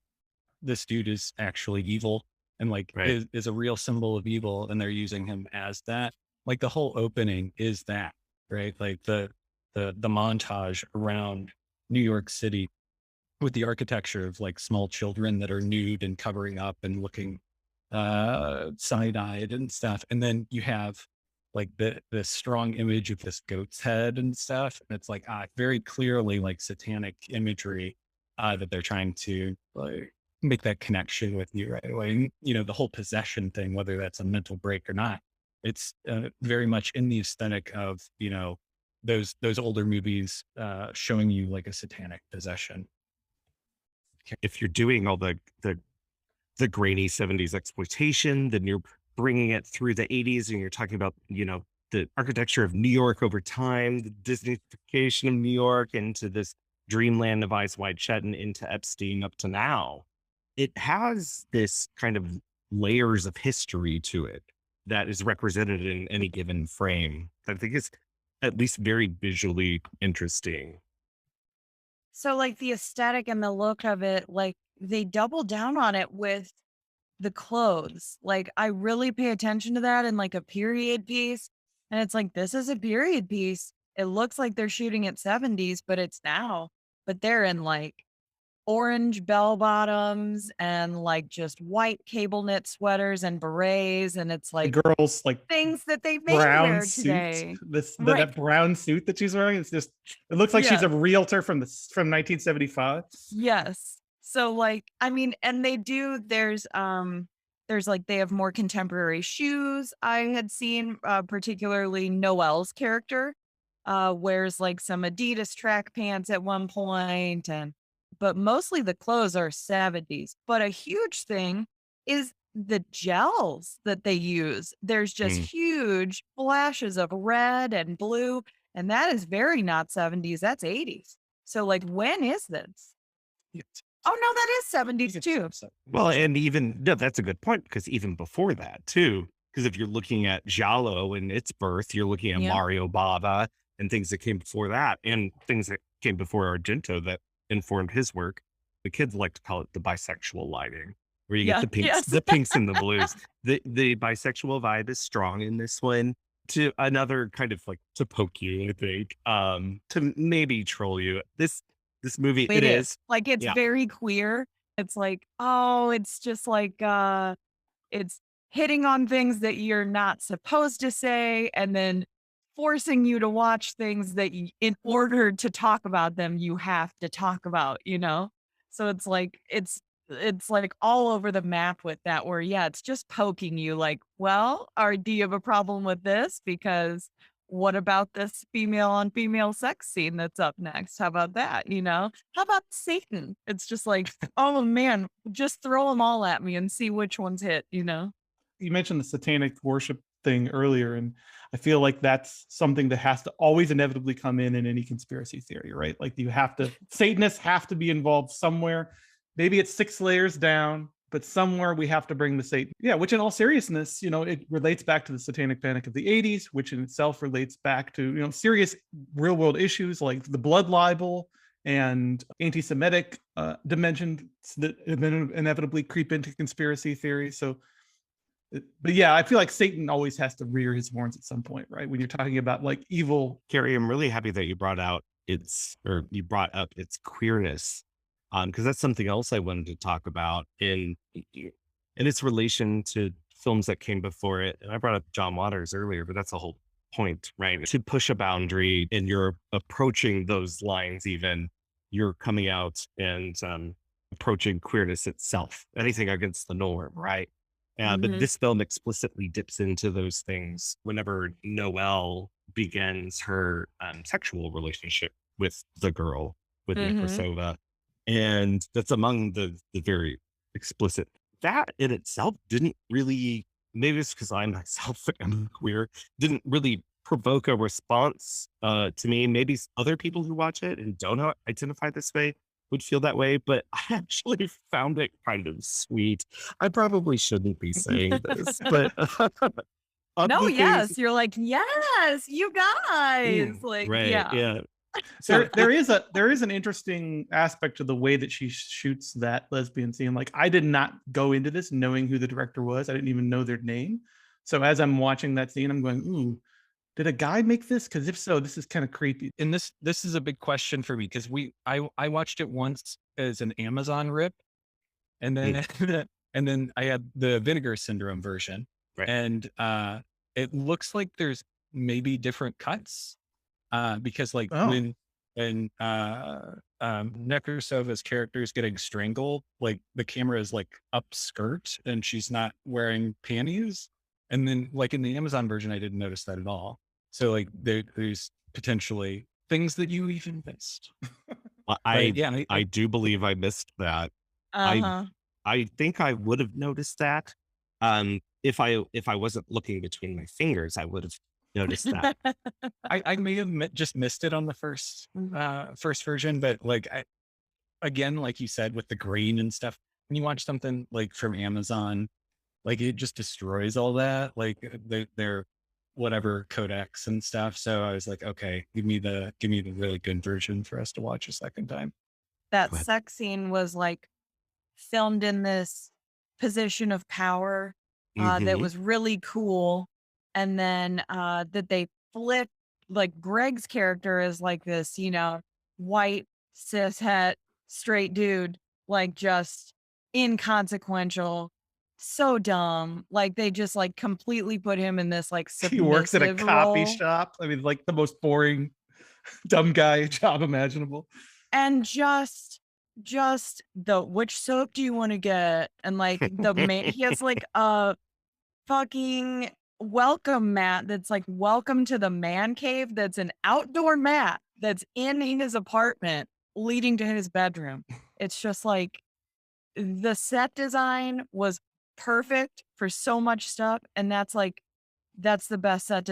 this dude is actually evil and like Right. is a real symbol of evil. And they're using him as that. Like the whole opening is that, right? Like the montage around New York City with the architecture of like small children that are nude and covering up and looking side-eyed and stuff. And then you have like the strong image of this goat's head and stuff. And it's like very clearly like satanic imagery that they're trying to like make that connection with you right away. And, you know, the whole possession thing, whether that's a mental break or not, it's very much in the aesthetic of, you know, those older movies showing you like a satanic possession. If you're doing all the grainy 70s exploitation, then you're bringing it through the 80s and you're talking about, you know, the architecture of New York over time, the Disneyfication of New York into this dreamland of Eyes Wide Shut and into Epstein up to now. It has this kind of layers of history to it that is represented in any given frame. I think is at least very visually interesting. So like the aesthetic and the look of it, like they double down on it with the clothes. Like I really pay attention to that in like a period piece. And it's like, this is a period piece. It looks like they're shooting at 70s, but it's now. But they're in like orange bell bottoms and like just white cable knit sweaters and berets. And it's The like girl's like things that they may brown wear suit, today. that Right. brown suit that she's wearing. It's just, it looks like she's Yeah. a realtor from 1975. Yes. So like, I mean, and they do, there's like, they have more contemporary shoes. I had seen, particularly Noelle's character, wears like some Adidas track pants at one point but mostly the clothes are 70s. But a huge thing is the gels that they use. There's just Mm. huge flashes of red and blue, and that is very not 70s, that's 80s. So like, when is this? Oh, no, that is 70s too. Well, and even no, that's a good point because even before that too, because if you're looking at Giallo and its birth, you're looking at Yeah. Mario Bava and things that came before that, and things that came before Argento that informed his work. The kids like to call it the bisexual lighting, where you get Yeah, the pinks, yes. the pinks and the blues. The bisexual vibe is strong in this one. To another kind of like to poke you, I think, to maybe troll you. This movie, it is. Like, it's Yeah. very queer. It's like, oh, it's just like, it's hitting on things that you're not supposed to say, and then forcing you to watch things that in order to talk about them, you have to talk about, you know? So it's like all over the map with that where, yeah, it's just poking you like, well, do you have a problem with this? Because what about this female on female sex scene that's up next? How about that? You know, how about Satan? It's just like, oh man, just throw them all at me and see which ones hit, you know? You mentioned the satanic worship thing earlier, and I feel like that's something that has to always inevitably come in any conspiracy theory, right? Like Satanists have to be involved somewhere. Maybe it's 6 layers down, but somewhere we have to bring the Satan. Yeah, which in all seriousness, you know, it relates back to the satanic panic of the 80s, which in itself relates back to, you know, serious real world issues like the blood libel and anti-Semitic dimensions that inevitably creep into conspiracy theories. So But yeah, I feel like Satan always has to rear his horns at some point, right? When you're talking about like evil. Carrie, I'm really happy that you brought up its queerness, because that's something else I wanted to talk about in its relation to films that came before it. And I brought up John Waters earlier, but that's a whole point, right? To push a boundary and you're approaching those lines, even you're coming out and approaching queerness itself, anything against the norm, right? But this film explicitly dips into those things whenever Noelle begins her sexual relationship with the girl, with Nekrasova. And that's among the very explicit. That in itself didn't really, maybe it's because I myself am queer, didn't really provoke a response to me. Maybe other people who watch it and don't identify this way would feel that way, but I actually found it kind of sweet. I probably shouldn't be saying this, but no, yes, you're like, yes, you guys, like, right, yeah. So there is an interesting aspect to the way that she shoots that lesbian scene. Like, I did not go into this knowing who the director was. I didn't even know their name. So as I'm watching that scene, I'm going, ooh, did a guy make this? Because if so, this is kind of creepy. And this is a big question for me, because I watched it once as an Amazon rip, and then and then I had the Vinegar Syndrome version, right. And it looks like there's maybe different cuts, because like when Nekrasova's character is getting strangled, like the camera is like up skirt and she's not wearing panties, and then like in the Amazon version, I didn't notice that at all. So like there's potentially things that you even missed. I do believe I missed that. I think I would have noticed that. If I wasn't looking between my fingers, I would have noticed that. I may have just missed it on the first version, but like again, like you said, with the grain and stuff, when you watch something like from Amazon, like it just destroys all that, like they're whatever codecs and stuff. So I was like, okay, give me the really good version for us to watch a second time. That sex scene was like filmed in this position of power that was really cool. And then that they flipped, like Greg's character is like this, white cis het straight dude, like just inconsequential, so dumb. Like they just like completely put him in this like submissive He works at a copy role. shop. I mean, like the most boring dumb guy job imaginable. And just the, which soap do you want to get? And like the man, he has like a fucking welcome mat that's like welcome to the man cave, that's an outdoor mat that's in his apartment leading to his bedroom. It's just like the set design was perfect for so much stuff, and that's the best set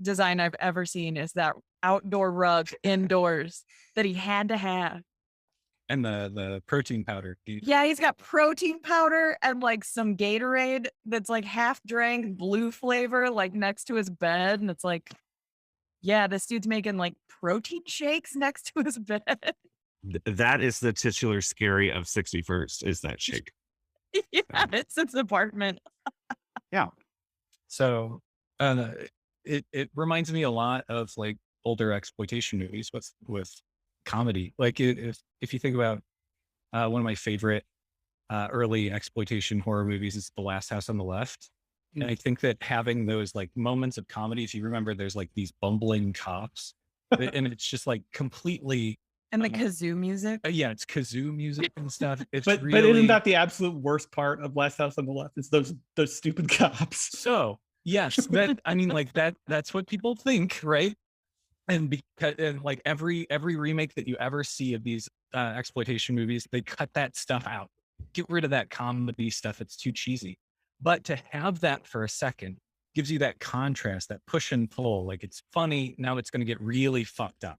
design I've ever seen, is that outdoor rug indoors that he had to have. And the protein powder. Yeah, he's got protein powder and like some Gatorade that's like half drank, blue flavor, like next to his bed. And it's like, yeah, this dude's making like protein shakes next to his bed. That is the titular scary of 61st, is that shake. Yeah, it's his apartment. Yeah. So it reminds me a lot of like older exploitation movies with comedy. Like if you think about one of my favorite early exploitation horror movies is The Last House on the Left. And I think that having those like moments of comedy, if you remember, there's like these bumbling cops and it's just like completely. And the kazoo music. Yeah, it's kazoo music and stuff. It's but isn't that the absolute worst part of Last House on the Left? It's those stupid cops. So yes, that I mean, like that's what people think, right? And because like every remake that you ever see of these exploitation movies, they cut that stuff out, get rid of that comedy stuff. It's too cheesy. But to have that for a second gives you that contrast, that push and pull. Like it's funny, now it's going to get really fucked up.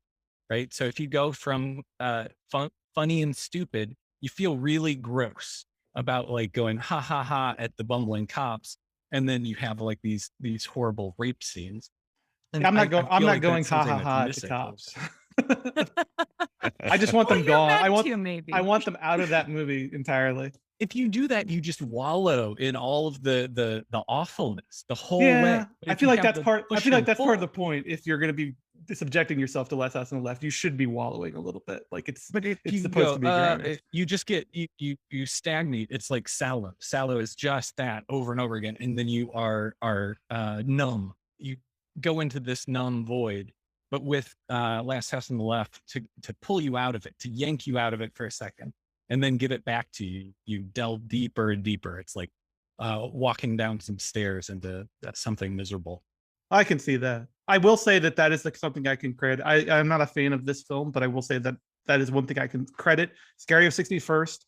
Right. So if you go from funny and stupid, you feel really gross about like going ha ha ha at the bumbling cops, and then you have like these horrible rape scenes. And I'm not going ha ha ha at the cops. I just want them gone. I want them out of that movie entirely. if you do that, you just wallow in all of the awfulness the whole Yeah, way. But I if feel you like have that's the part. I push feel like and that's part of pull- the point. If you're going to be subjecting yourself to Last House on the Left, you should be wallowing a little bit. Like it's But if it's you supposed go, to be grounded. you just get you stagnate. It's like sallow. Sallow is just that over and over again, and then you are numb. You go into this numb void. But with Last House on the Left, to pull you out of it, to yank you out of it for a second, and then give it back to you, you delve deeper and deeper. It's like walking down some stairs into something miserable. I can see that. I will say that that is like something I can credit. I'm not a fan of this film, but I will say that that is one thing I can credit. Scary of 61st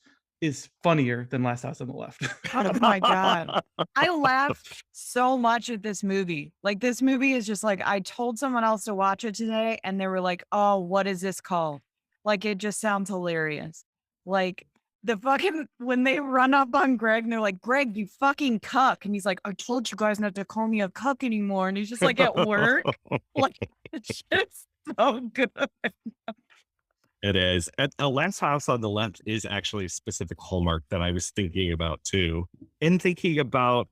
is funnier than Last House on the Left. Oh my God. I laughed so much at this movie. Like, this movie is just like, I told someone else to watch it today and they were like, oh, what is this called? Like, it just sounds hilarious. Like, the fucking, when they run up on Greg and they're like, Greg, you fucking cuck. And he's like, I told you guys not to call me a cuck anymore. And he's just like at work. Like, it's just so good. It is. And the Last House on the Left is actually a specific hallmark that I was thinking about too, in thinking about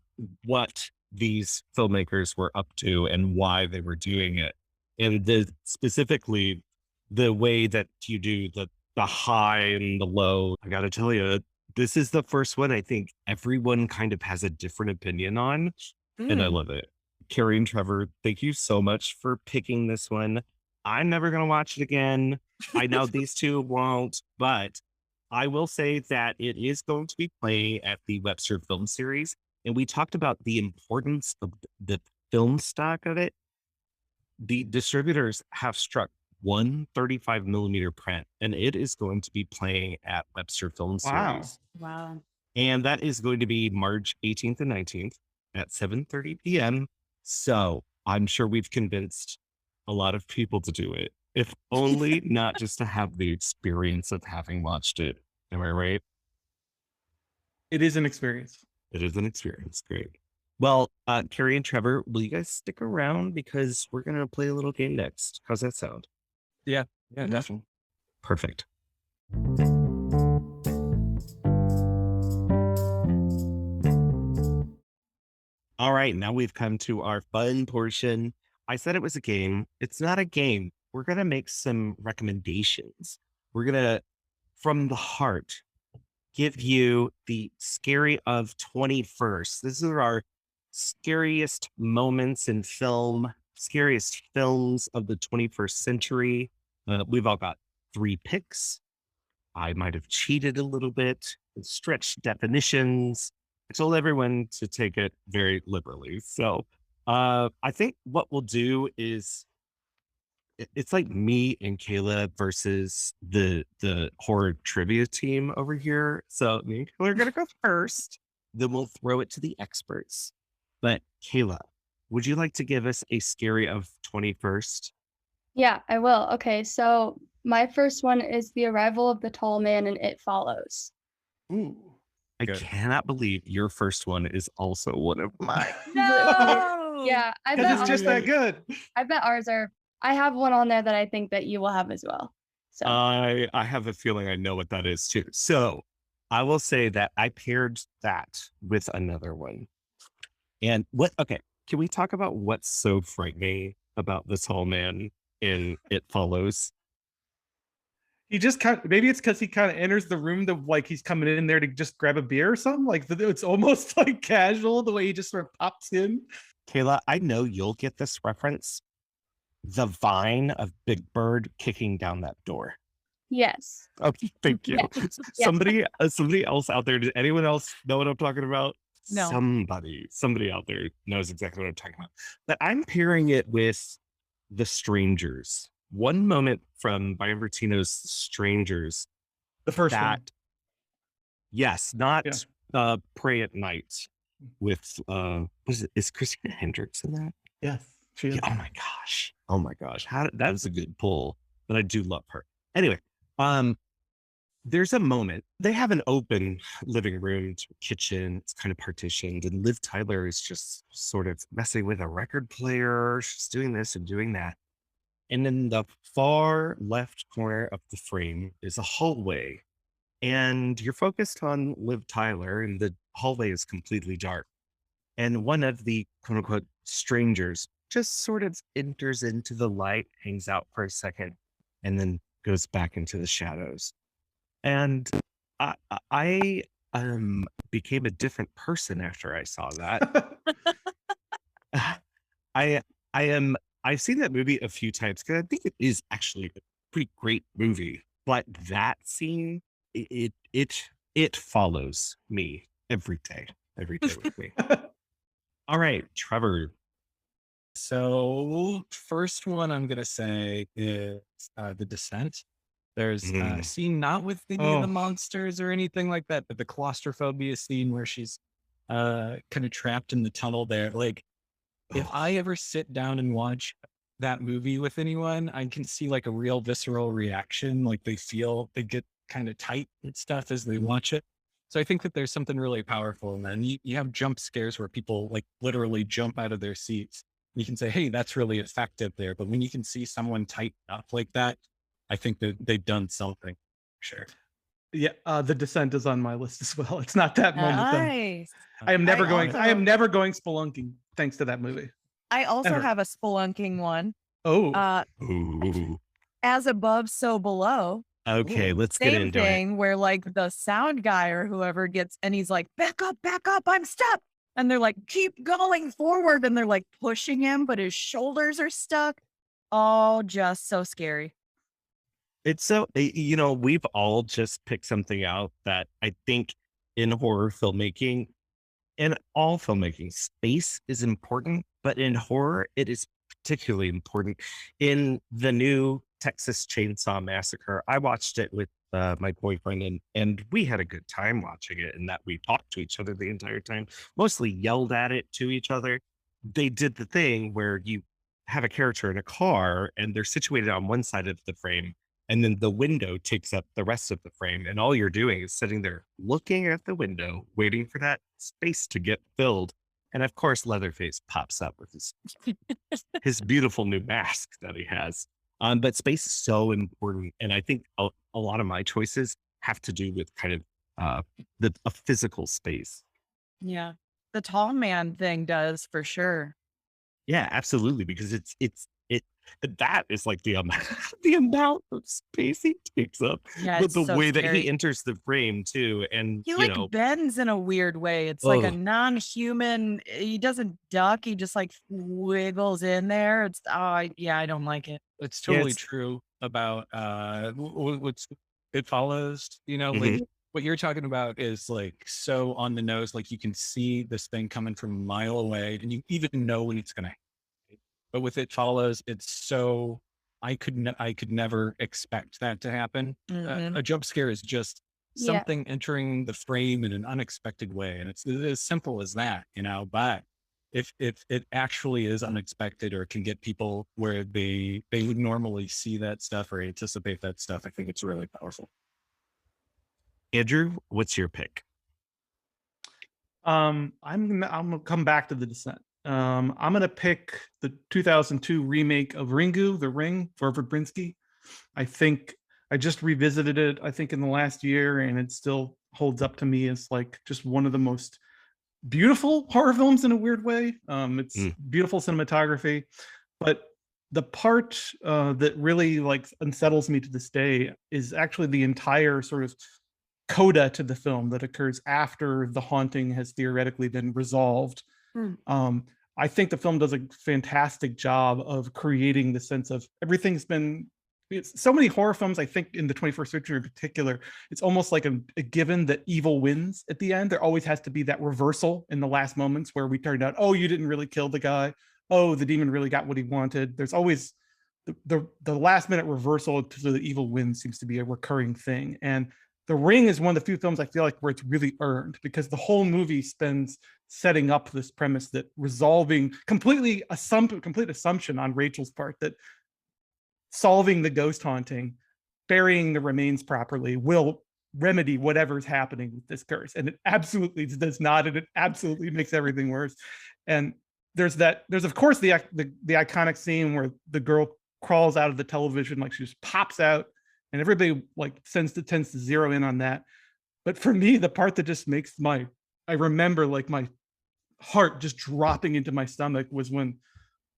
what these filmmakers were up to and why they were doing it. And specifically the way that you do the high and the low. I got to tell you, this is the first one I think everyone kind of has a different opinion on. And I love it. Carrie and Trevor, thank you so much for picking this one. I'm never going to watch it again. I know these two won't, but I will say that it is going to be playing at the Webster Film Series. And we talked about the importance of the film stock of it. The distributors have struck 135 millimeter print, and it is going to be playing at Webster Film Series. Wow. And that is going to be March 18th and 19th at 7:30 p.m. So I'm sure we've convinced a lot of people to do it, if only not just to have the experience of having watched it. Am I right? It is an experience. It is an experience. Great. Well, Carrie and Trevor, will you guys stick around because we're going to play a little game next? How's that sound? Yeah, definitely. Perfect. All right, now we've come to our fun portion. I said it was a game. It's not a game. We're going to make some recommendations. We're going to, from the heart, give you the scary of 21st. This is our scariest moments in film, scariest films of the 21st century. We've all got 3 picks. I might have cheated a little bit and stretched definitions. I told everyone to take it very liberally. So I think what we'll do is it's like me and Kayla versus the horror trivia team over here. So me and Kayla are going to go first. Then we'll throw it to the experts. But Kayla, would you like to give us a scary of 21st? Yeah, I will. Okay, so my first one is The Arrival of the Tall Man and It Follows. Ooh. I Good. cannot believe your first one is also one of mine. No. Yeah, I Because bet it's just that good. I bet ours are. I have one on there that I think that you will have as well. So I have a feeling I know what that is too. So I will say that I paired that with another one. And okay, can we talk about what's so frightening about this whole man in It Follows? He just maybe it's because he kind of enters the room like he's coming in there to just grab a beer or something. Like it's almost like casual the way he just sort of pops in. Kayla, I know you'll get this reference. The vine of Big Bird kicking down that door. yes. Okay, thank you. Yeah. Somebody else out there, does anyone else know what I'm talking about? No. Somebody out there knows exactly what I'm talking about. But I'm pairing it with The Strangers. One moment from Brian Bertino's Strangers. The first one. Yes, not Pray at Night with is Christina Hendricks in that? Yes. She is. Yeah, oh my gosh. That was a good pull, but I do love her. Anyway, there's a moment. They have an open living room to kitchen. It's kind of partitioned, and Liv Tyler is just sort of messing with a record player. She's doing this and doing that. And in the far left corner of the frame is a hallway. and you're focused on Liv Tyler, and the hallway is completely dark. And one of the quote unquote strangers just sort of enters into the light, hangs out for a second, and then goes back into the shadows. And I became a different person after I saw that. I I am I've seen that movie a few times because I think it is actually a pretty great movie. But that scene, it follows me every day with me. All right, Trevor. So first one I'm gonna say is The Descent. There's a scene not with any of the monsters or anything like that, but the claustrophobia scene where she's kind of trapped in the tunnel there. Like, if I ever sit down and watch that movie with anyone, I can see like a real visceral reaction. Like they get kind of tight and stuff as they watch it. So I think that there's something really powerful in that. And you have jump scares where people like literally jump out of their seats. You can say, hey, that's really effective there. But when you can see someone tighten up like that, I think that they've done something. Sure. Yeah, The Descent is on my list as well. It's not that moment though. Nice. I am never going also- spelunking thanks to that movie. I also Ever. have a spelunking one. Oh, Ooh. As above, so below. Okay, let's get Same into it. thing where like the sound guy or whoever gets and he's like, back up, I'm stuck. And they're like, keep going forward. And they're like pushing him, but his shoulders are stuck. Oh, just so scary. It's so, we've all just picked something out that I think in horror filmmaking, in all filmmaking, space is important, but in horror, it is particularly important. In the new Texas Chainsaw Massacre, I watched it with my boyfriend, and we had a good time watching it, and that we talked to each other the entire time, mostly yelled at it to each other. They did the thing where you have a character in a car and they're situated on one side of the frame, and then the window takes up the rest of the frame. And all you're doing is sitting there looking at the window, waiting for that space to get filled. And of course, Leatherface pops up with his beautiful new mask that he has. But space is so important. And I think a lot of my choices have to do with kind of a physical space. Yeah. The tall man thing does for sure. Yeah, absolutely. Because that is like the amount of space he takes up, Yeah, but it's the so way that scary. he enters the frame too. And He like bends in a weird way. It's like a non-human. He doesn't duck. He just like wiggles in there. It's yeah, I don't like it. It's totally it's- true about what's It Follows, Mhm. like what you're talking about is like so on the nose, like you can see this thing coming from a mile away and you even know when it's gonna happen. But with It Follows, it's so I could never expect that to happen. Mhm. A jump scare is just Yeah. something entering the frame in an unexpected way, and it's as simple as that, But if it actually is unexpected or can get people where they would normally see that stuff or anticipate that stuff, I think it's really powerful. Andrew, what's your pick? I'm gonna come back to The Descent. I'm gonna pick the 2002 remake of Ringu, The Ring, for Verbinski. I think I just revisited it, I think in the last year, and it still holds up to me as like just one of the most beautiful horror films in a weird way. It's beautiful cinematography, but the part that really like unsettles me to this day is actually the entire sort of coda to the film that occurs after the haunting has theoretically been resolved. I think the film does a fantastic job of creating the sense of everything's been. So many horror films, I think, in the 21st century in particular, it's almost like a given that evil wins at the end. There always has to be that reversal in the last moments where we turned out, oh, you didn't really kill the guy. Oh, the demon really got what he wanted. There's always the last minute reversal to the evil win seems to be a recurring thing. And The Ring is one of the few films I feel like where it's really earned, because the whole movie spends setting up this premise that resolving complete assumption on Rachel's part that solving the ghost haunting, burying the remains properly will remedy whatever's happening with this curse. And it absolutely does not, and it absolutely makes everything worse. And there's of course the iconic scene where the girl crawls out of the television, like she just pops out and everybody like tends to zero in on that. But for me, the part that just makes I remember like my heart just dropping into my stomach was when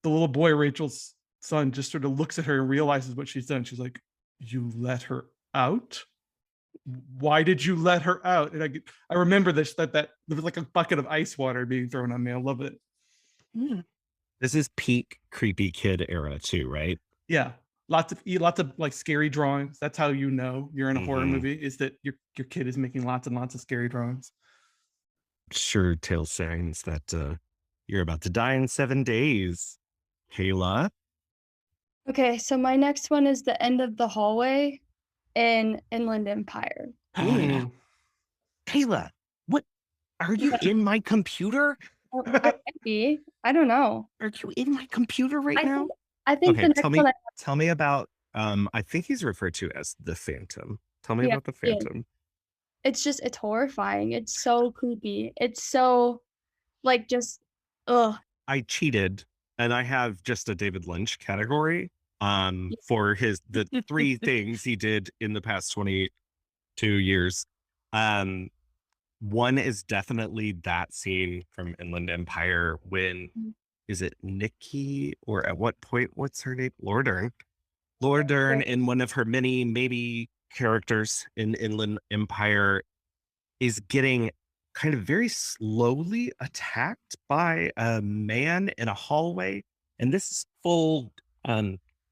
the little boy, Rachel's son, just sort of looks at her and realizes what she's done. She's like, "You let her out? Why did you let her out?" And I remember that there was like a bucket of ice water being thrown on me. I love it. This is peak creepy kid era too, right? Yeah, lots of like scary drawings. That's how you know you're in a horror Mhm. movie, is that your kid is making lots and lots of scary drawings. Sure tell signs that you're about to die in 7 days. Kayla? Okay, so my next one is the end of the hallway in Inland Empire. Ooh. Kayla, what? Are you in my computer? Oh, I might be. I don't know. Are you in my computer right now? I think the Okay, next one. tell me about, I think he's referred to as the Phantom. Tell me Yeah, about the yeah. Phantom. It's horrifying. It's so creepy. It's so like just ugh. I cheated and I have just a David Lynch category for the 3 things he did in the past 22 years. One is definitely that scene from Inland Empire when, is it Nikki, or at what point, what's her name? Laura Dern in one of her many maybe characters in Inland Empire is getting kind of very slowly attacked by a man in a hallway. And this is full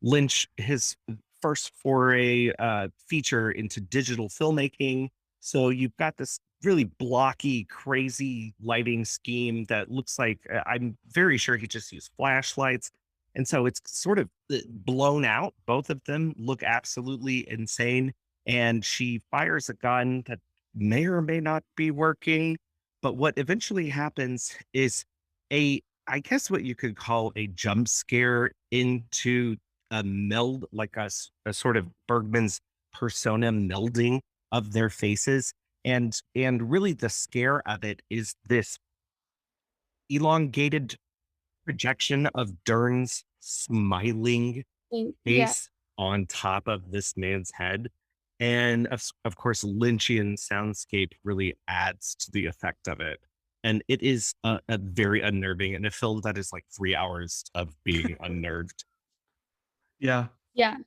Lynch, his first foray feature into digital filmmaking. So you've got this really blocky, crazy lighting scheme that looks like, I'm very sure he just used flashlights. And so it's sort of blown out. Both of them look absolutely insane. And she fires a gun that may or may not be working. But what eventually happens is I guess what you could call a jump scare into a meld, like a sort of Bergman's persona melding of their faces. And really the scare of it is this elongated projection of Dern's smiling Yeah. face on top of this man's head. And of course, Lynchian soundscape really adds to the effect of it. And it is a very unnerving, and a film that is like 3 hours of being unnerved. Yeah. Yeah.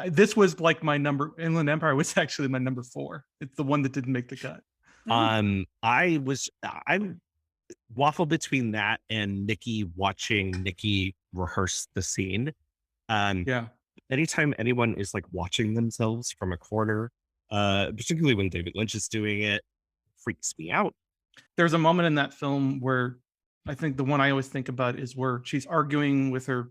This was like my Inland Empire was actually my number 4. It's the one that didn't make the cut. I waffle between that and Nikki watching Nikki rehearse the scene. Yeah. Anytime anyone is like watching themselves from a corner, particularly when David Lynch is doing it, freaks me out. There's a moment in that film where I think the one I always think about is where she's arguing with her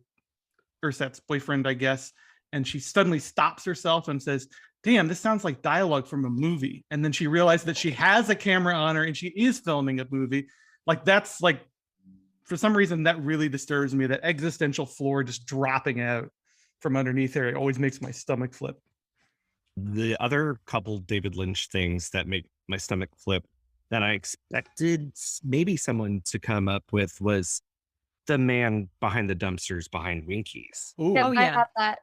Ursat's boyfriend, I guess, and she suddenly stops herself and says, "Damn, this sounds like dialogue from a movie." And then she realized that she has a camera on her and she is filming a movie. Like, that's like, for some reason, that really disturbs me. That existential floor just dropping out from underneath her, it always makes my stomach flip. The other couple David Lynch things that make my stomach flip that I expected maybe someone to come up with was the man behind the dumpsters behind Winkies. Ooh. Yeah, Oh, I yeah. have that.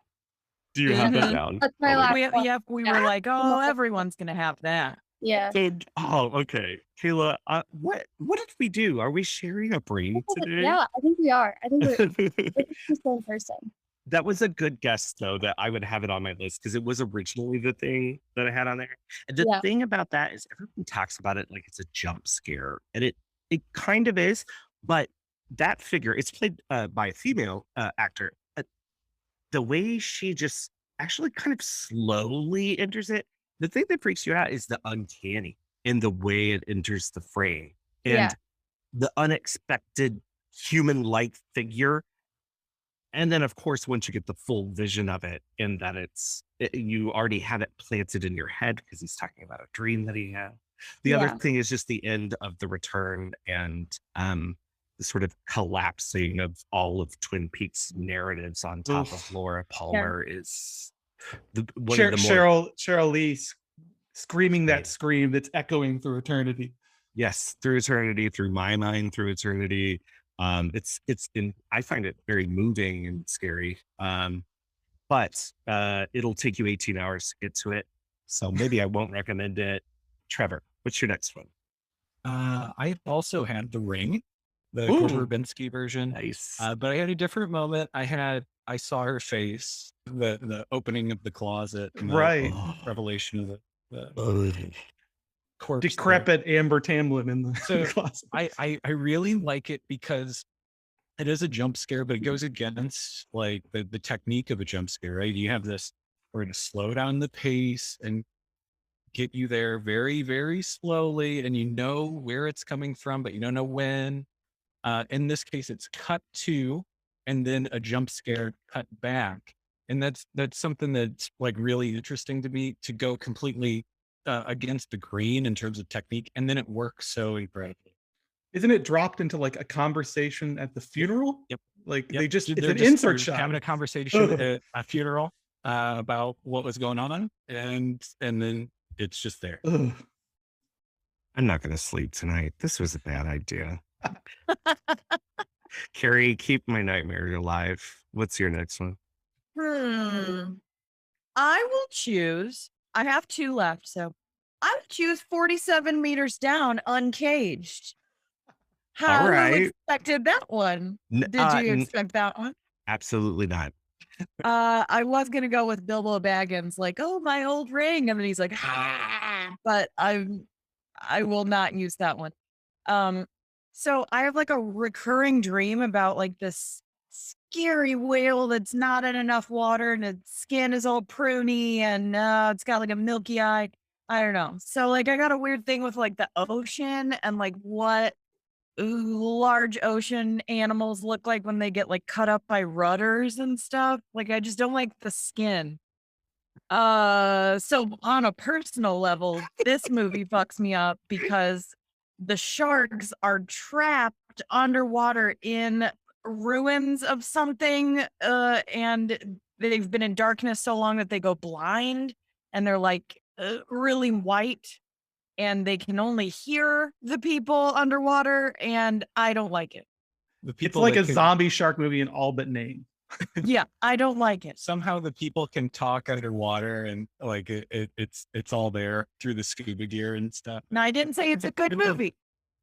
Do you have that Mhm. down? That's my Oh, last wait. one. We were like, oh, everyone's gonna have that. Yeah. Oh, okay. Kayla, what did we do? Are we sharing a brain today? Yeah, I think we are. I think we're the same person. That was a good guess, though, that I would have it on my list because it was originally the thing that I had on there. And the Yeah. thing about that is everyone talks about it like it's a jump scare, and it kind of is. But that figure, it's played by a female actor. The way she just actually kind of slowly enters it, the thing that freaks you out is the uncanny in the way it enters the frame and Yeah. the unexpected human-like figure. And then, of course, once you get the full vision of it, and that you already have it planted in your head because he's talking about a dream that he had. The other Yeah. thing is just the end of the return and the sort of collapsing of all of Twin Peaks narratives on top of Laura Palmer is one of the more Cheryl Lee screaming that scream that's echoing through eternity. Yes, through eternity, through my mind, through eternity. I find it very moving and scary. but it'll take you 18 hours to get to it. So maybe I won't recommend it. Trevor, what's your next one? I also had The Ring, the Ooh. Gore Verbinski version. Nice. But I had a different moment. I saw her face, the opening of the closet, and the Right. revelation of the corpse. there. Decrepit Amber Tamlin in the So, closet. I really like it because it is a jump scare, but it goes against like the technique of a jump scare, right? You have this, we're going to slow down the pace and get you there very, very slowly, and you know where it's coming from, but you don't know when. In this case, it's cut to, and then a jump scare cut back. And that's something that's like really interesting to me, to go completely against the grain in terms of technique. And then it works so incredibly. Isn't it dropped into like a conversation at the funeral? Yep. Like Yep. it's They're an just insert shot. having a conversation at a funeral about what was going on, and then it's just there. Ugh. I'm not going to sleep tonight. This was a bad idea. Carrie, keep my nightmare alive. What's your next one? I will choose. I have 2 left, so I would choose 47 meters down, uncaged. How right. you expected that one? Did you expect that one? Absolutely not. I was gonna go with Bilbo Baggins, like, oh, my old ring, and then he's like, but I will not use that one. So I have like a recurring dream about like this scary whale that's not in enough water and its skin is all pruny and it's got like a milky eye. I don't know. So like I got a weird thing with like the ocean and like what large ocean animals look like when they get like cut up by rudders and stuff. Like I just don't like the skin. So on a personal level, this movie fucks me up because the sharks are trapped underwater in ruins of something, and they've been in darkness so long that they go blind, and they're like really white, and they can only hear the people underwater, and I don't like it. The It's people like that a can- zombie shark movie in all but name. Yeah, I don't like it. Somehow the people can talk underwater, and like it's all there through the scuba gear and stuff. Now I didn't say it's a good movie,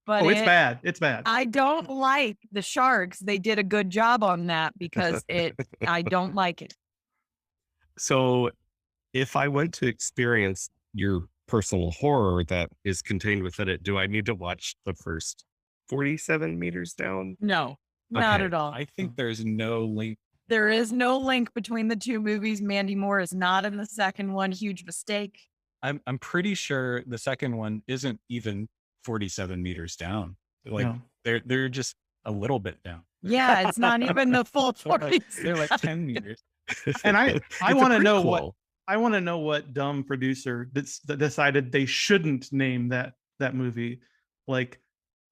but Oh, it's bad. It's bad. I don't like the sharks. They did a good job on that because I don't like it. So if I want to experience your personal horror that is contained within it, do I need to watch the first 47 meters down? No, not Okay. at all. I think there's no link. There is no link between the 2 movies. Mandy Moore is not in the second one. Huge mistake. I'm pretty sure the second one isn't even 47 meters down. Like No. they're just a little bit down. Yeah, it's not even the full 40. They're like 10 meters. And I It's a want to know prequel. what dumb producer that decided they shouldn't name that movie. Like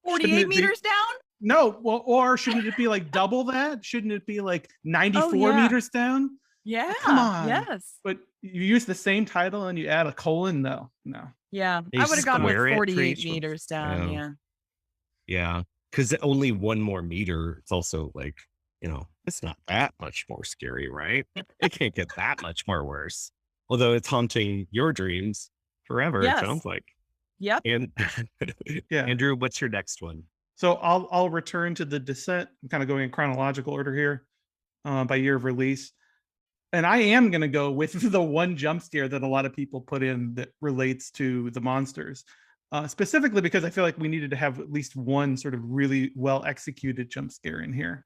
48 shouldn't it be- meters down? No, well, or shouldn't it be like double that? Shouldn't it be like 94 yeah. meters down? Yeah. Come on. Yes. But you use the same title and you add a colon? No. Yeah. They I would have gone with square it for 48 each one. meters down. Yeah. Yeah. Yeah. Because only one more meter, it's also like, it's not that much more scary, right? It can't get that much more worse. Although it's haunting your dreams forever, Yes. it sounds like. Yep. And Yeah. Andrew, what's your next one? So I'll return to The Descent. I'm kind of going in chronological order here, by year of release. And I am going to go with the one jump scare that a lot of people put in that relates to the monsters, specifically because I feel like we needed to have at least one sort of really well executed jump scare in here.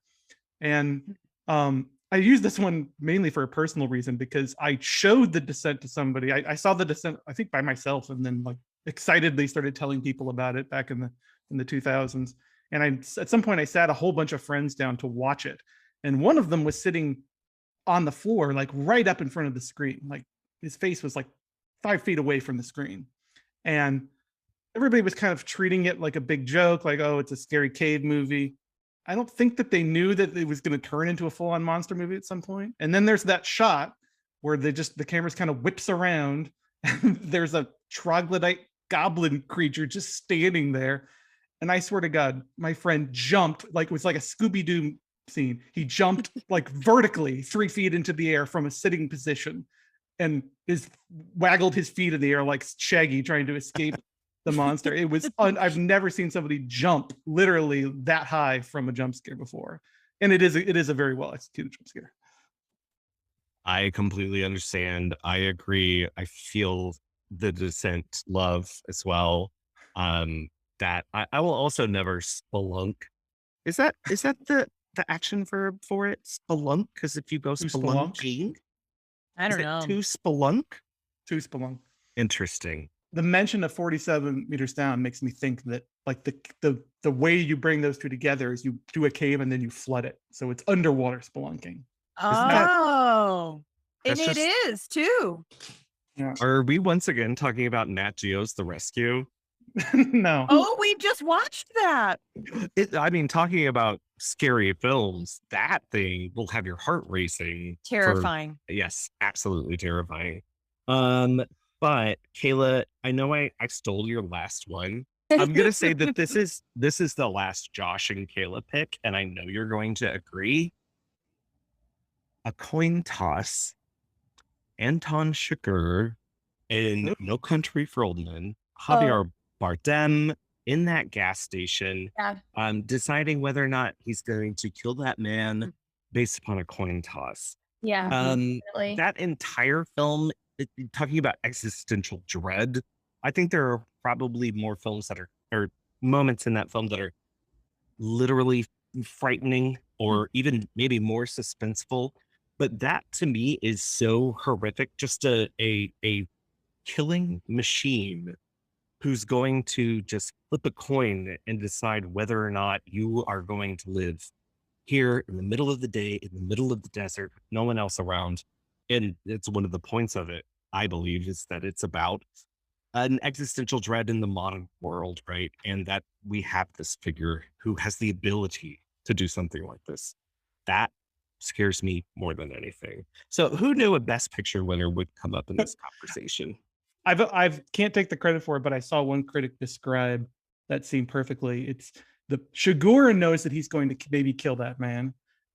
And I use this one mainly for a personal reason because I showed The Descent to somebody. I saw The Descent, I think by myself, and then like excitedly started telling people about it back in the 2000s. And at some point I sat a whole bunch of friends down to watch it. And one of them was sitting on the floor, like right up in front of the screen. Like his face was like 5 feet away from the screen. And everybody was kind of treating it like a big joke, like, oh, it's a scary cave movie. I don't think that they knew that it was going to turn into a full-on monster movie at some point. And then there's that shot where the camera's kind of whips around and there's a troglodyte goblin creature just standing there. And I swear to God, my friend jumped like it was like a Scooby-Doo scene. He jumped like vertically 3 feet into the air from a sitting position and waggled his feet in the air like Shaggy trying to escape the monster. It was I've never seen somebody jump literally that high from a jump scare before. And it is a very well executed jump scare. I completely understand. I agree. I feel the Descent love as well. That I will also never spelunk. Is that the action verb for it? Spelunk? Because if you go spelunking, I don't know. To spelunk? To spelunk. Interesting. The mention of 47 meters down makes me think that like the way you bring those two together is you do a cave and then you flood it. So it's underwater spelunking. Oh, and That's it is too. Yeah. Are we once again talking about Nat Geo's The Rescue? No. Oh, we just watched that. I mean, talking about scary films, that thing will have your heart racing. Terrifying. Yes, absolutely terrifying. But Kayla, I know I stole your last one. I'm gonna say that this is the last Josh and Kayla pick, and I know you're going to agree. A coin toss. Anton Chigurh in No Country for Old Men. Javier Bardem in that gas station, deciding whether or not he's going to kill that man based upon a coin toss. Yeah. Definitely. That entire film, talking about existential dread, I think there are probably more films that or moments in that film that are literally frightening or even maybe more suspenseful. But that to me is so horrific. Just a killing machine who's going to just flip a coin and decide whether or not you are going to live here in the middle of the day, in the middle of the desert, with no one else around. And it's one of the points of it, I believe, is that it's about an existential dread in the modern world, right? And that we have this figure who has the ability to do something like this. That scares me more than anything. So who knew a Best Picture winner would come up in this conversation? I can't take the credit for it, but I saw one critic describe that scene perfectly. It's the Chigurh knows that he's going to maybe kill that man.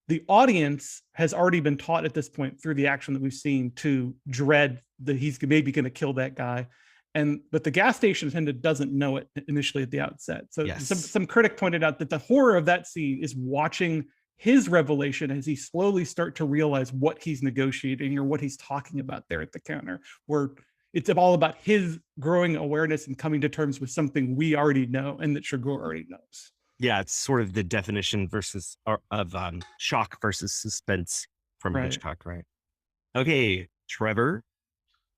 The audience has already been taught at this point through the action that we've seen to dread that he's maybe going to kill that guy. But the gas station attendant doesn't know it initially at the outset. So some critic pointed out that the horror of that scene is watching his revelation as he slowly start to realize what he's negotiating or what he's talking about there at the counter, where it's all about his growing awareness and coming to terms with something we already know and that Chigurh already knows. Yeah, it's sort of the definition of shock versus suspense from Hitchcock, right? Okay, Trevor,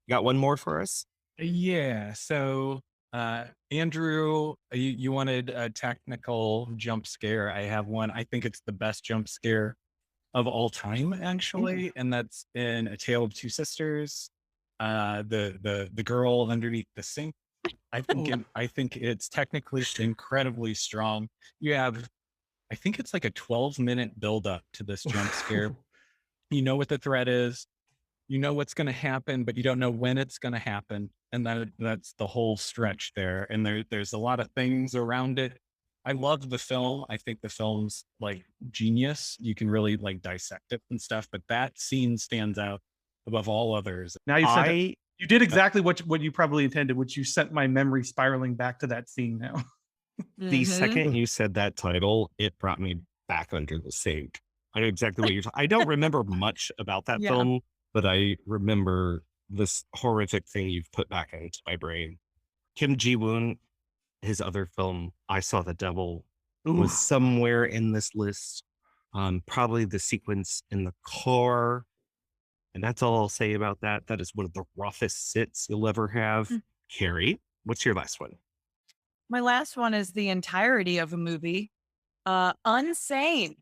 you got one more for us? Yeah. So, Andrew, you wanted a technical jump scare. I have one. I think it's the best jump scare of all time, actually, and that's in A Tale of Two Sisters. The girl underneath the sink. I think it's technically incredibly strong. You have, I think it's like a 12-minute buildup to this jump scare. You know what the threat is, you know what's going to happen, but you don't know when it's going to happen, and that's the whole stretch there. And there's a lot of things around it. I love the film. I think the film's like genius. You can really like dissect it and stuff, but that scene stands out above all others. Now you did exactly what you probably intended, which you sent my memory spiraling back to that scene now. The second you said that title, it brought me back under the sink. I know exactly what you're talking. I don't remember much about that film, but I remember this horrific thing you've put back into my brain. Kim Ji-woon, his other film, I Saw the Devil, was somewhere in this list. Probably the sequence in the car. And that's all I'll say about that. That is one of the roughest sits you'll ever have. Carrie, what's your last one? My last one is the entirety of a movie. Unsane.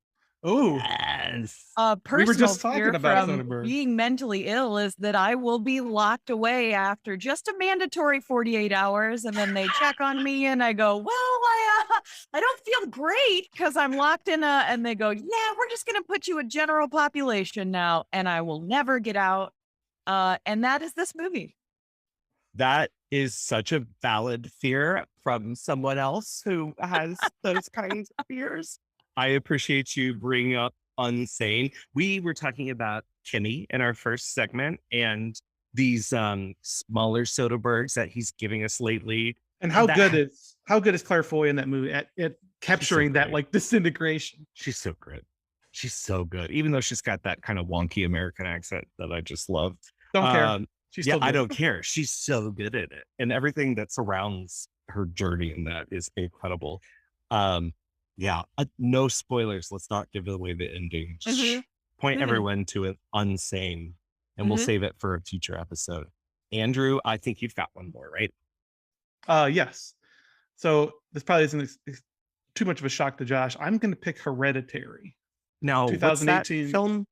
Oh, yes. Personal we were just talking fear about from Soderbergh. being mentally ill is that I will be locked away after just a mandatory 48 hours, and then they check on me, and I go, "Well, I don't feel great because I'm locked in a." And they go, "Yeah, we're just gonna put you a general population now, and I will never get out." And that is this movie. That is such a valid fear from someone else who has those kinds of fears. I appreciate you bringing up Unsane. We were talking about Kimi in our first segment and these smaller Soderberghs that he's giving us lately. And how That- good is Claire Foy in that movie at capturing that great. like disintegration? She's so good. She's so good, even though she's got that kind of wonky American accent that I just love. Don't care. She's Yeah, still I good. don't care. She's so good at it, and everything that surrounds her journey in that is incredible. Yeah, no spoilers. Let's not give away the ending. Just Mhm. point Mhm. everyone to it Unsane, and we'll Mhm. save it for a future episode. Andrew, I think you've got one more, right? Yes. So this probably isn't too much of a shock to Josh. I'm going to pick Hereditary. Now, what's that 2018 film?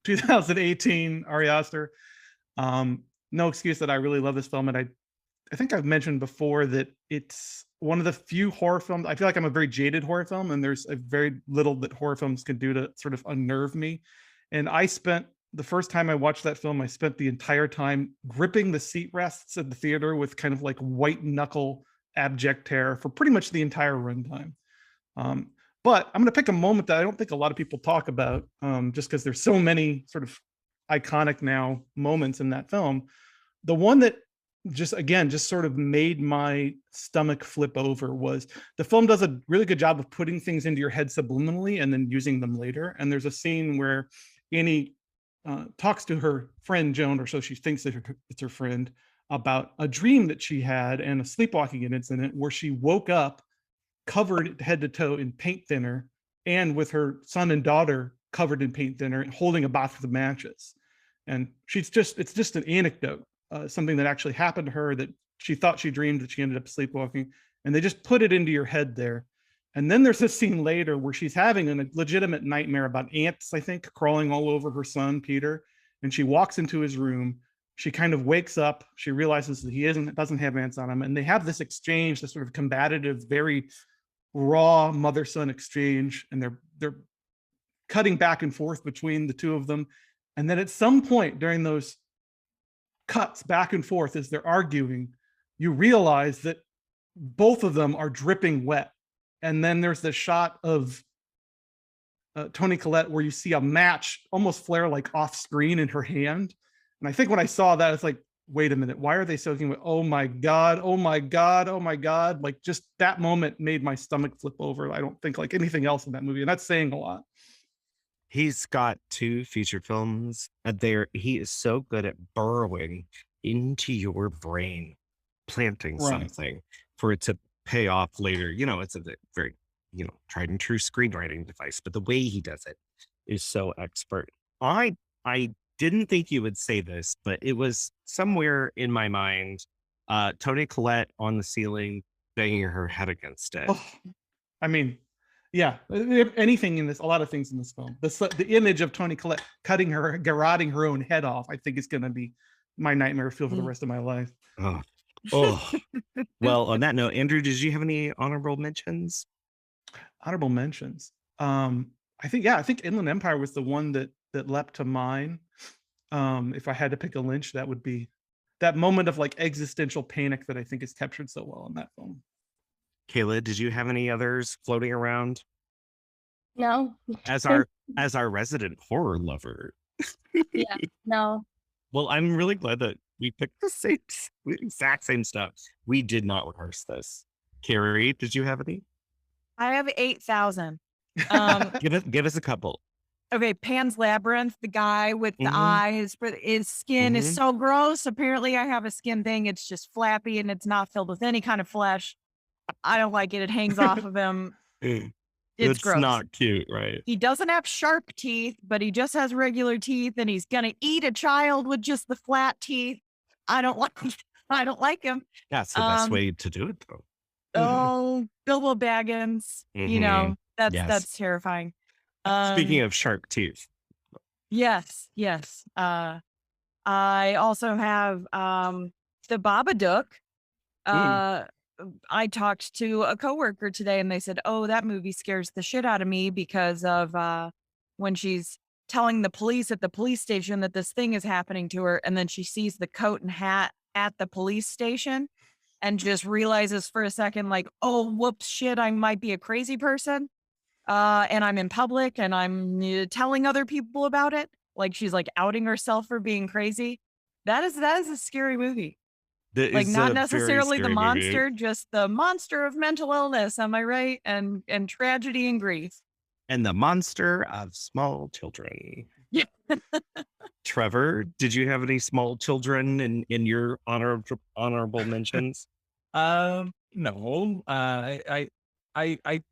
2018 Ari Aster. No excuse that I really love this film, and I think I've mentioned before that it's one of the few horror films. I feel like I'm a very jaded horror film, and there's a very little that horror films can do to sort of unnerve me. And I spent the first time I watched that film, I spent the entire time gripping the seat rests at the theater with kind of like white knuckle abject terror for pretty much the entire runtime. But I'm going to pick a moment that I don't think a lot of people talk about, just because there's so many sort of iconic now moments in that film. The one that just sort of made my stomach flip over was the film does a really good job of putting things into your head subliminally and then using them later. And there's a scene where Annie talks to her friend Joan, or so she thinks that it's her friend, about a dream that she had and a sleepwalking incident where she woke up covered head to toe in paint thinner and with her son and daughter covered in paint thinner and holding a box of matches. And it's just an anecdote, something that actually happened to her that she thought she dreamed, that she ended up sleepwalking, and they just put it into your head there. And then there's this scene later where she's having a legitimate nightmare about ants, I think, crawling all over her son, Peter. And she walks into his room. She kind of wakes up. She realizes that he doesn't have ants on him. And they have this exchange, this sort of combative, very raw mother-son exchange. And they're cutting back and forth between the two of them. And then at some point during those cuts back and forth as they're arguing, you realize that both of them are dripping wet. And then there's the shot of Toni Collette where you see a match almost flare like off screen in her hand. And I think when I saw that, it's like, wait a minute, why are they soaking wet? Oh my God, oh my God, oh my God. Like just that moment made my stomach flip over. I don't think like anything else in that movie. And that's saying a lot. He's got 2 feature films there. He is so good at burrowing into your brain, planting Right. something for it to pay off later. It's a very, tried and true screenwriting device, but the way he does it is so expert. I didn't think you would say this, but it was somewhere in my mind, Toni Collette on the ceiling, banging her head against it. Oh, I mean, yeah, anything in this, a lot of things in this film. The image of Toni Collette garroting her own head off, I think is going to be my nightmare fuel for the rest of my life. Oh. Well, on that note, Andrew, did you have any honorable mentions? Honorable mentions. I think Inland Empire was the one that leapt to mine. If I had to pick a Lynch, that would be that moment of like existential panic that I think is captured so well in that film. Kayla, did you have any others floating around? No. As our resident horror lover. Yeah. No. Well, I'm really glad that we picked the exact same stuff. We did not rehearse this. Carrie, did you have any? I have 8,000. Give us a couple. Okay, Pan's Labyrinth, the guy with the Mhm. eyes, his skin is Mhm. so gross. Apparently, I have a skin thing. It's just flappy and it's not filled with any kind of flesh. I don't like it. It hangs off of him. It's gross. Not cute, right? He doesn't have sharp teeth, but he just has regular teeth, and he's gonna eat a child with just the flat teeth. I don't like him. That's the best way to do it, though. Oh, Bilbo Baggins. Mhm. That's Yes. terrifying. Speaking of sharp teeth. Yes. I also have the Babadook. I talked to a coworker today and they said, "Oh, that movie scares the shit out of me because of when she's telling the police at the police station that this thing is happening to her, and then she sees the coat and hat at the police station and just realizes for a second, like, oh, whoops, shit, I might be a crazy person." and I'm in public and I'm telling other people about it. Like she's like outing herself for being crazy. That is a scary movie. That Like is not a very necessarily the scary movie. monster, just the monster of mental illness. Am I right? And tragedy and grief. And the monster of small children. Yeah. Trevor, did you have any small children in your honorable mentions? No. I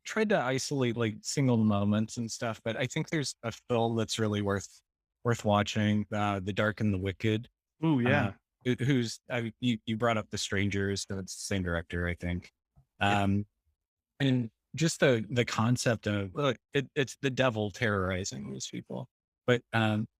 tried to isolate like single moments and stuff, but I think there's a film that's really worth watching. The Dark and the Wicked. Ooh, yeah. Who's you brought up The Strangers, so it's the same director, I think. And just the concept of it's the devil terrorizing these people, but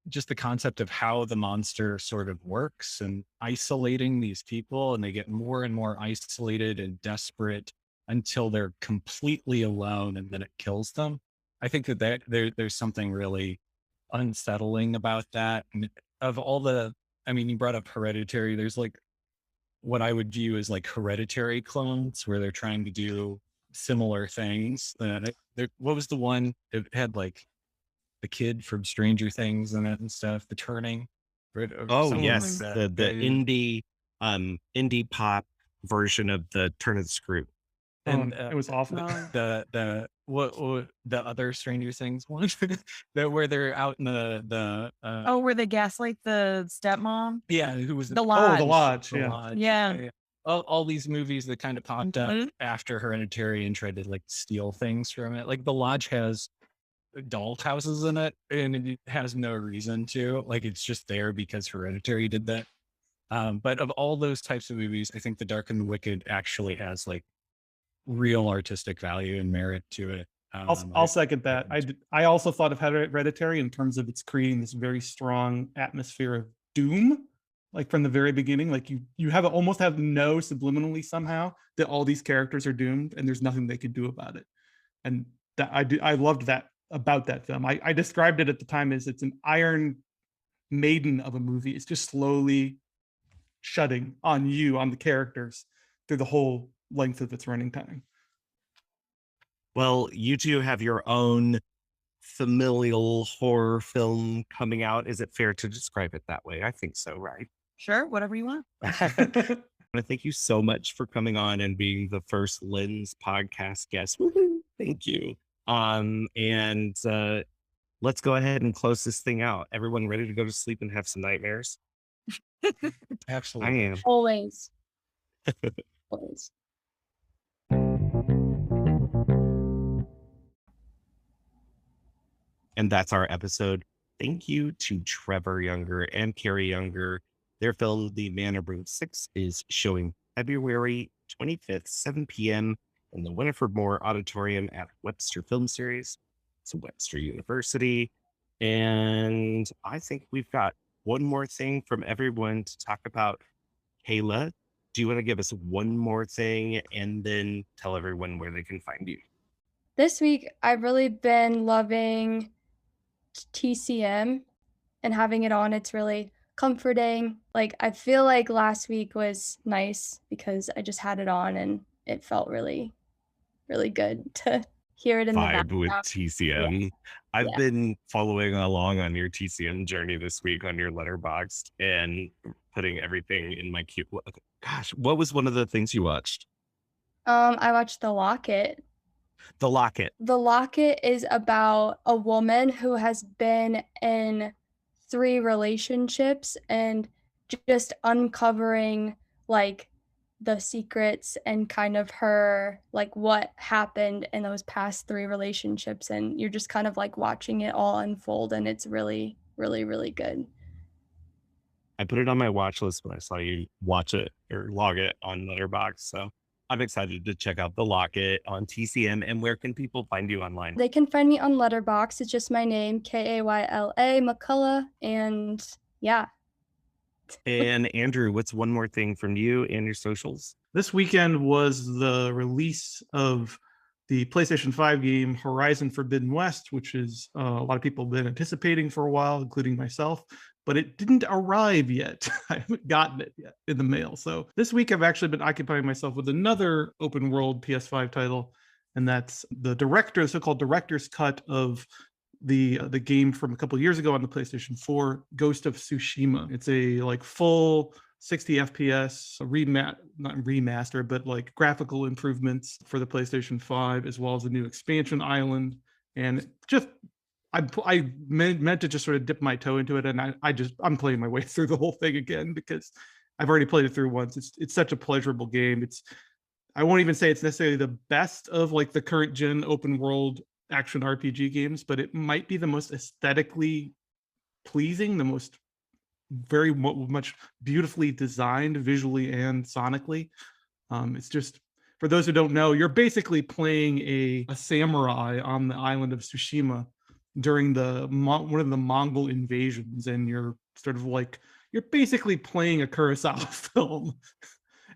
just the concept of how the monster sort of works and isolating these people, and they get more and more isolated and desperate until they're completely alone, and then it kills them. I think that there's something really unsettling about that. And of all the, I mean, you brought up Hereditary. There's like what I would view as like Hereditary clones, where they're trying to do similar things. What was the one that had like the kid from Stranger Things in it and stuff? The Turning. Oh yes, like the indie pop version of the Turn of the Screw. And it was awful. the other Stranger Things one that where they're out in the Where they gaslight the stepmom? yeah, who was The Lodge. Oh, The Lodge. The Yeah. Lodge. Yeah. All these movies that kind of popped up Mhm. after Hereditary and tried to like steal things from it. Like The Lodge has doll houses in it, and it has no reason to. Like it's just there because Hereditary did that. But of all those types of movies, I think The Dark and the Wicked actually has like real artistic value and merit to it. I'll second that. I also thought of Hereditary in terms of it's creating this very strong atmosphere of doom, like from the very beginning. Like you have almost have no subliminally somehow that all these characters are doomed and there's nothing they could do about it. And that I loved that about that film. I described it at the time as it's an Iron Maiden of a movie. It's just slowly shutting on the characters through the whole length of its running time. Well, you two have your own familial horror film coming out. Is it fair to describe it that way? I think so, right? Sure, whatever you want. I want to thank you so much for coming on and being the first Lynn's podcast guest. Woo-hoo. Thank you. And let's go ahead and close this thing out. Everyone ready to go to sleep and have some nightmares? Absolutely. I am. Always. Always. And that's our episode. Thank you to Trevor Juenger and Carrie Juenger. Their film, The Man of Room 6, is showing February 25th, 7 p.m. in the Winifred Moore Auditorium at Webster Film Series. It's Webster University. And I think we've got one more thing from everyone to talk about. Kayla, do you want to give us one more thing and then tell everyone where they can find you? This week, I've really been loving TCM and having it on. It's really comforting. Like, I feel like last week was nice because I just had it on and it felt really, really good to hear it in the Vibe background. with TCM. Yeah. I've Yeah. been following along on your TCM journey this week on your Letterboxd and putting everything in my queue. Gosh, what was one of the things you watched? I watched The Locket. The Locket. The Locket is about a woman who has been in 3 relationships and just uncovering like the secrets and kind of her, like what happened in those past 3 relationships. And you're just kind of like watching it all unfold. And it's really, really, really good. I put it on my watch list when I saw you watch it or log it on Letterboxd. So I'm excited to check out The Locket on TCM. And where can people find you online? They can find me on Letterboxd. It's just my name, Kayla McCullough. And yeah. And Andrew, what's one more thing from you and your socials? This weekend was the release of the PlayStation 5 game Horizon Forbidden West, which is a lot of people have been anticipating for a while, including myself, but it didn't arrive yet. I haven't gotten it yet in the mail. So this week I've actually been occupying myself with another open world PS5 title, and that's the so-called director's cut of the game from a couple years ago on the PlayStation 4, Ghost of Tsushima. It's a like full 60 FPS not remaster, but like graphical improvements for the PlayStation 5, as well as a new expansion island. And just I meant to just sort of dip my toe into it, and I'm playing my way through the whole thing again because I've already played it through once. It's such a pleasurable game. I won't even say it's necessarily the best of like the current gen open world action RPG games, but it might be the most aesthetically pleasing, the most very much beautifully designed visually and sonically. It's just, for those who don't know, you're basically playing a samurai on the island of Tsushima during one of the Mongol invasions, and you're basically playing a Kurosawa film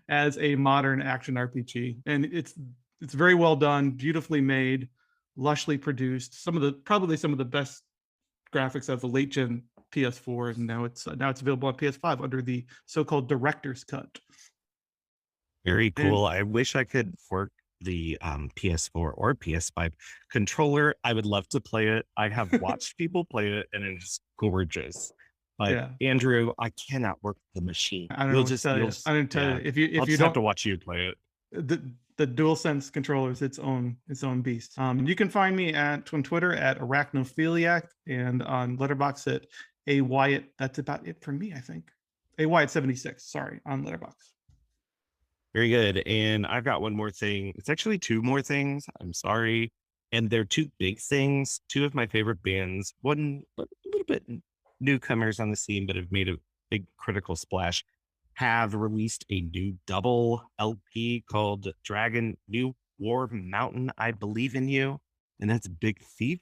as a modern action RPG, and it's very well done, beautifully made, lushly produced. Probably some of the best graphics of the late gen PS4, and now it's available on PS5 under the so-called director's cut. Very cool. I wish I could work the PS4 or PS5 controller. I would love to play it. I have watched people play it, and it's gorgeous. But Yeah. Andrew, I cannot work the machine. I don't know what to tell you. I don't tell you. If I'll you just don't have to watch you play it. the DualSense controller is its own beast. You can find me on Twitter at Arachnophiliac, and on Letterboxd at A Wyatt. That's about it for me, I think. A Wyatt 76. Sorry, on Letterboxd. Very good. And I've got one more thing. It's actually two more things. I'm sorry. And they're two big things. Two of my favorite bands. One a little bit newcomers on the scene, but have made a big critical splash, have released a new double LP called Dragon New War Mountain, I Believe in You. And that's Big Thief.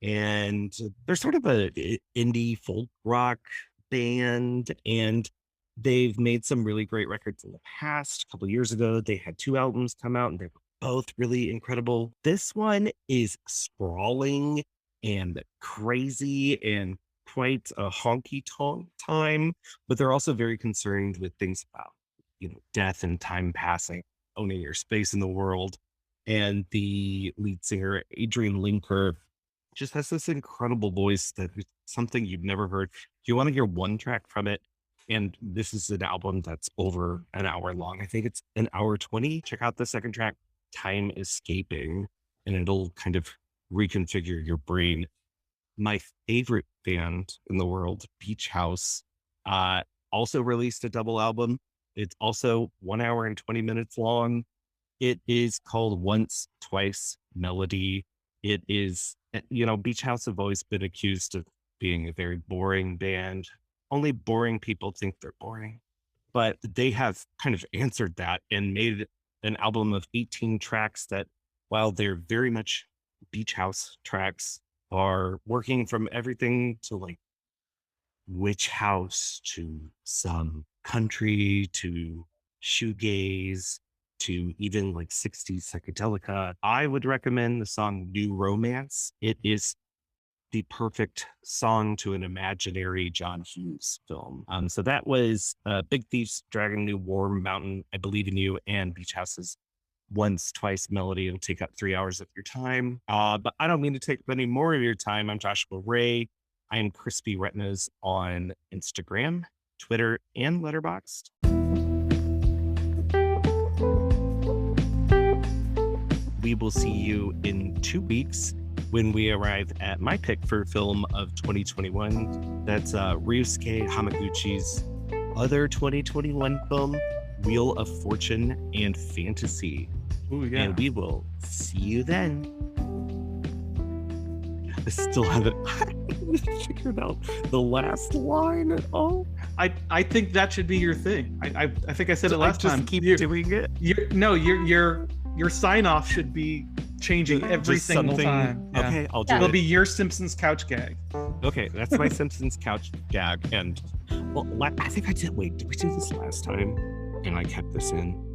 And they're sort of a indie folk rock band, and they've made some really great records in the past. A couple of years ago, they had 2 albums come out, and they were both really incredible. This one is sprawling and crazy and quite a honky-tonk time, but they're also very concerned with things about, death and time passing, owning your space in the world. And the lead singer, Adrian Linker, just has this incredible voice that is something you've never heard. If you want to hear one track from it, and this is an album that's over an hour long, I think it's an hour 20. Check out the second track, Time Escaping, and it'll kind of reconfigure your brain. My favorite band in the world, Beach House, also released a double album. It's also 1 hour and 20 minutes long. It is called Once, Twice, Melody. It is, Beach House have always been accused of being a very boring band. Only boring people think they're boring. But they have kind of answered that and made an album of 18 tracks that, while they're very much Beach House tracks, are working from everything to like witch house to some country to shoegaze to even like 60s psychedelica. I would recommend the song New Romance. It is the perfect song to an imaginary John Hughes film. So that was Big Thief's Dragon New War Mountain, I Believe in You, and Beach House's Once, Twice, Melody. It'll take up 3 hours of your time. But I don't mean to take up any more of your time. I'm Joshua Ray. I am Crispy Retinas on Instagram, Twitter, and Letterboxd. We will see you in 2 weeks when we arrive at my pick for film of 2021. That's Ryusuke Hamaguchi's other 2021 film, Wheel of Fortune and Fantasy. Ooh, yeah. And we will see you then. I still haven't figured out the last line at all. I think that should be your thing. I think I said it last time. Keep doing it. Your sign off should be changing every Just single something- time. Yeah. Okay, I'll do It'll it. be your Simpsons couch gag. Okay, that's my Simpsons couch gag. And well, I think I did. Wait, did we do this last time? And I kept this in.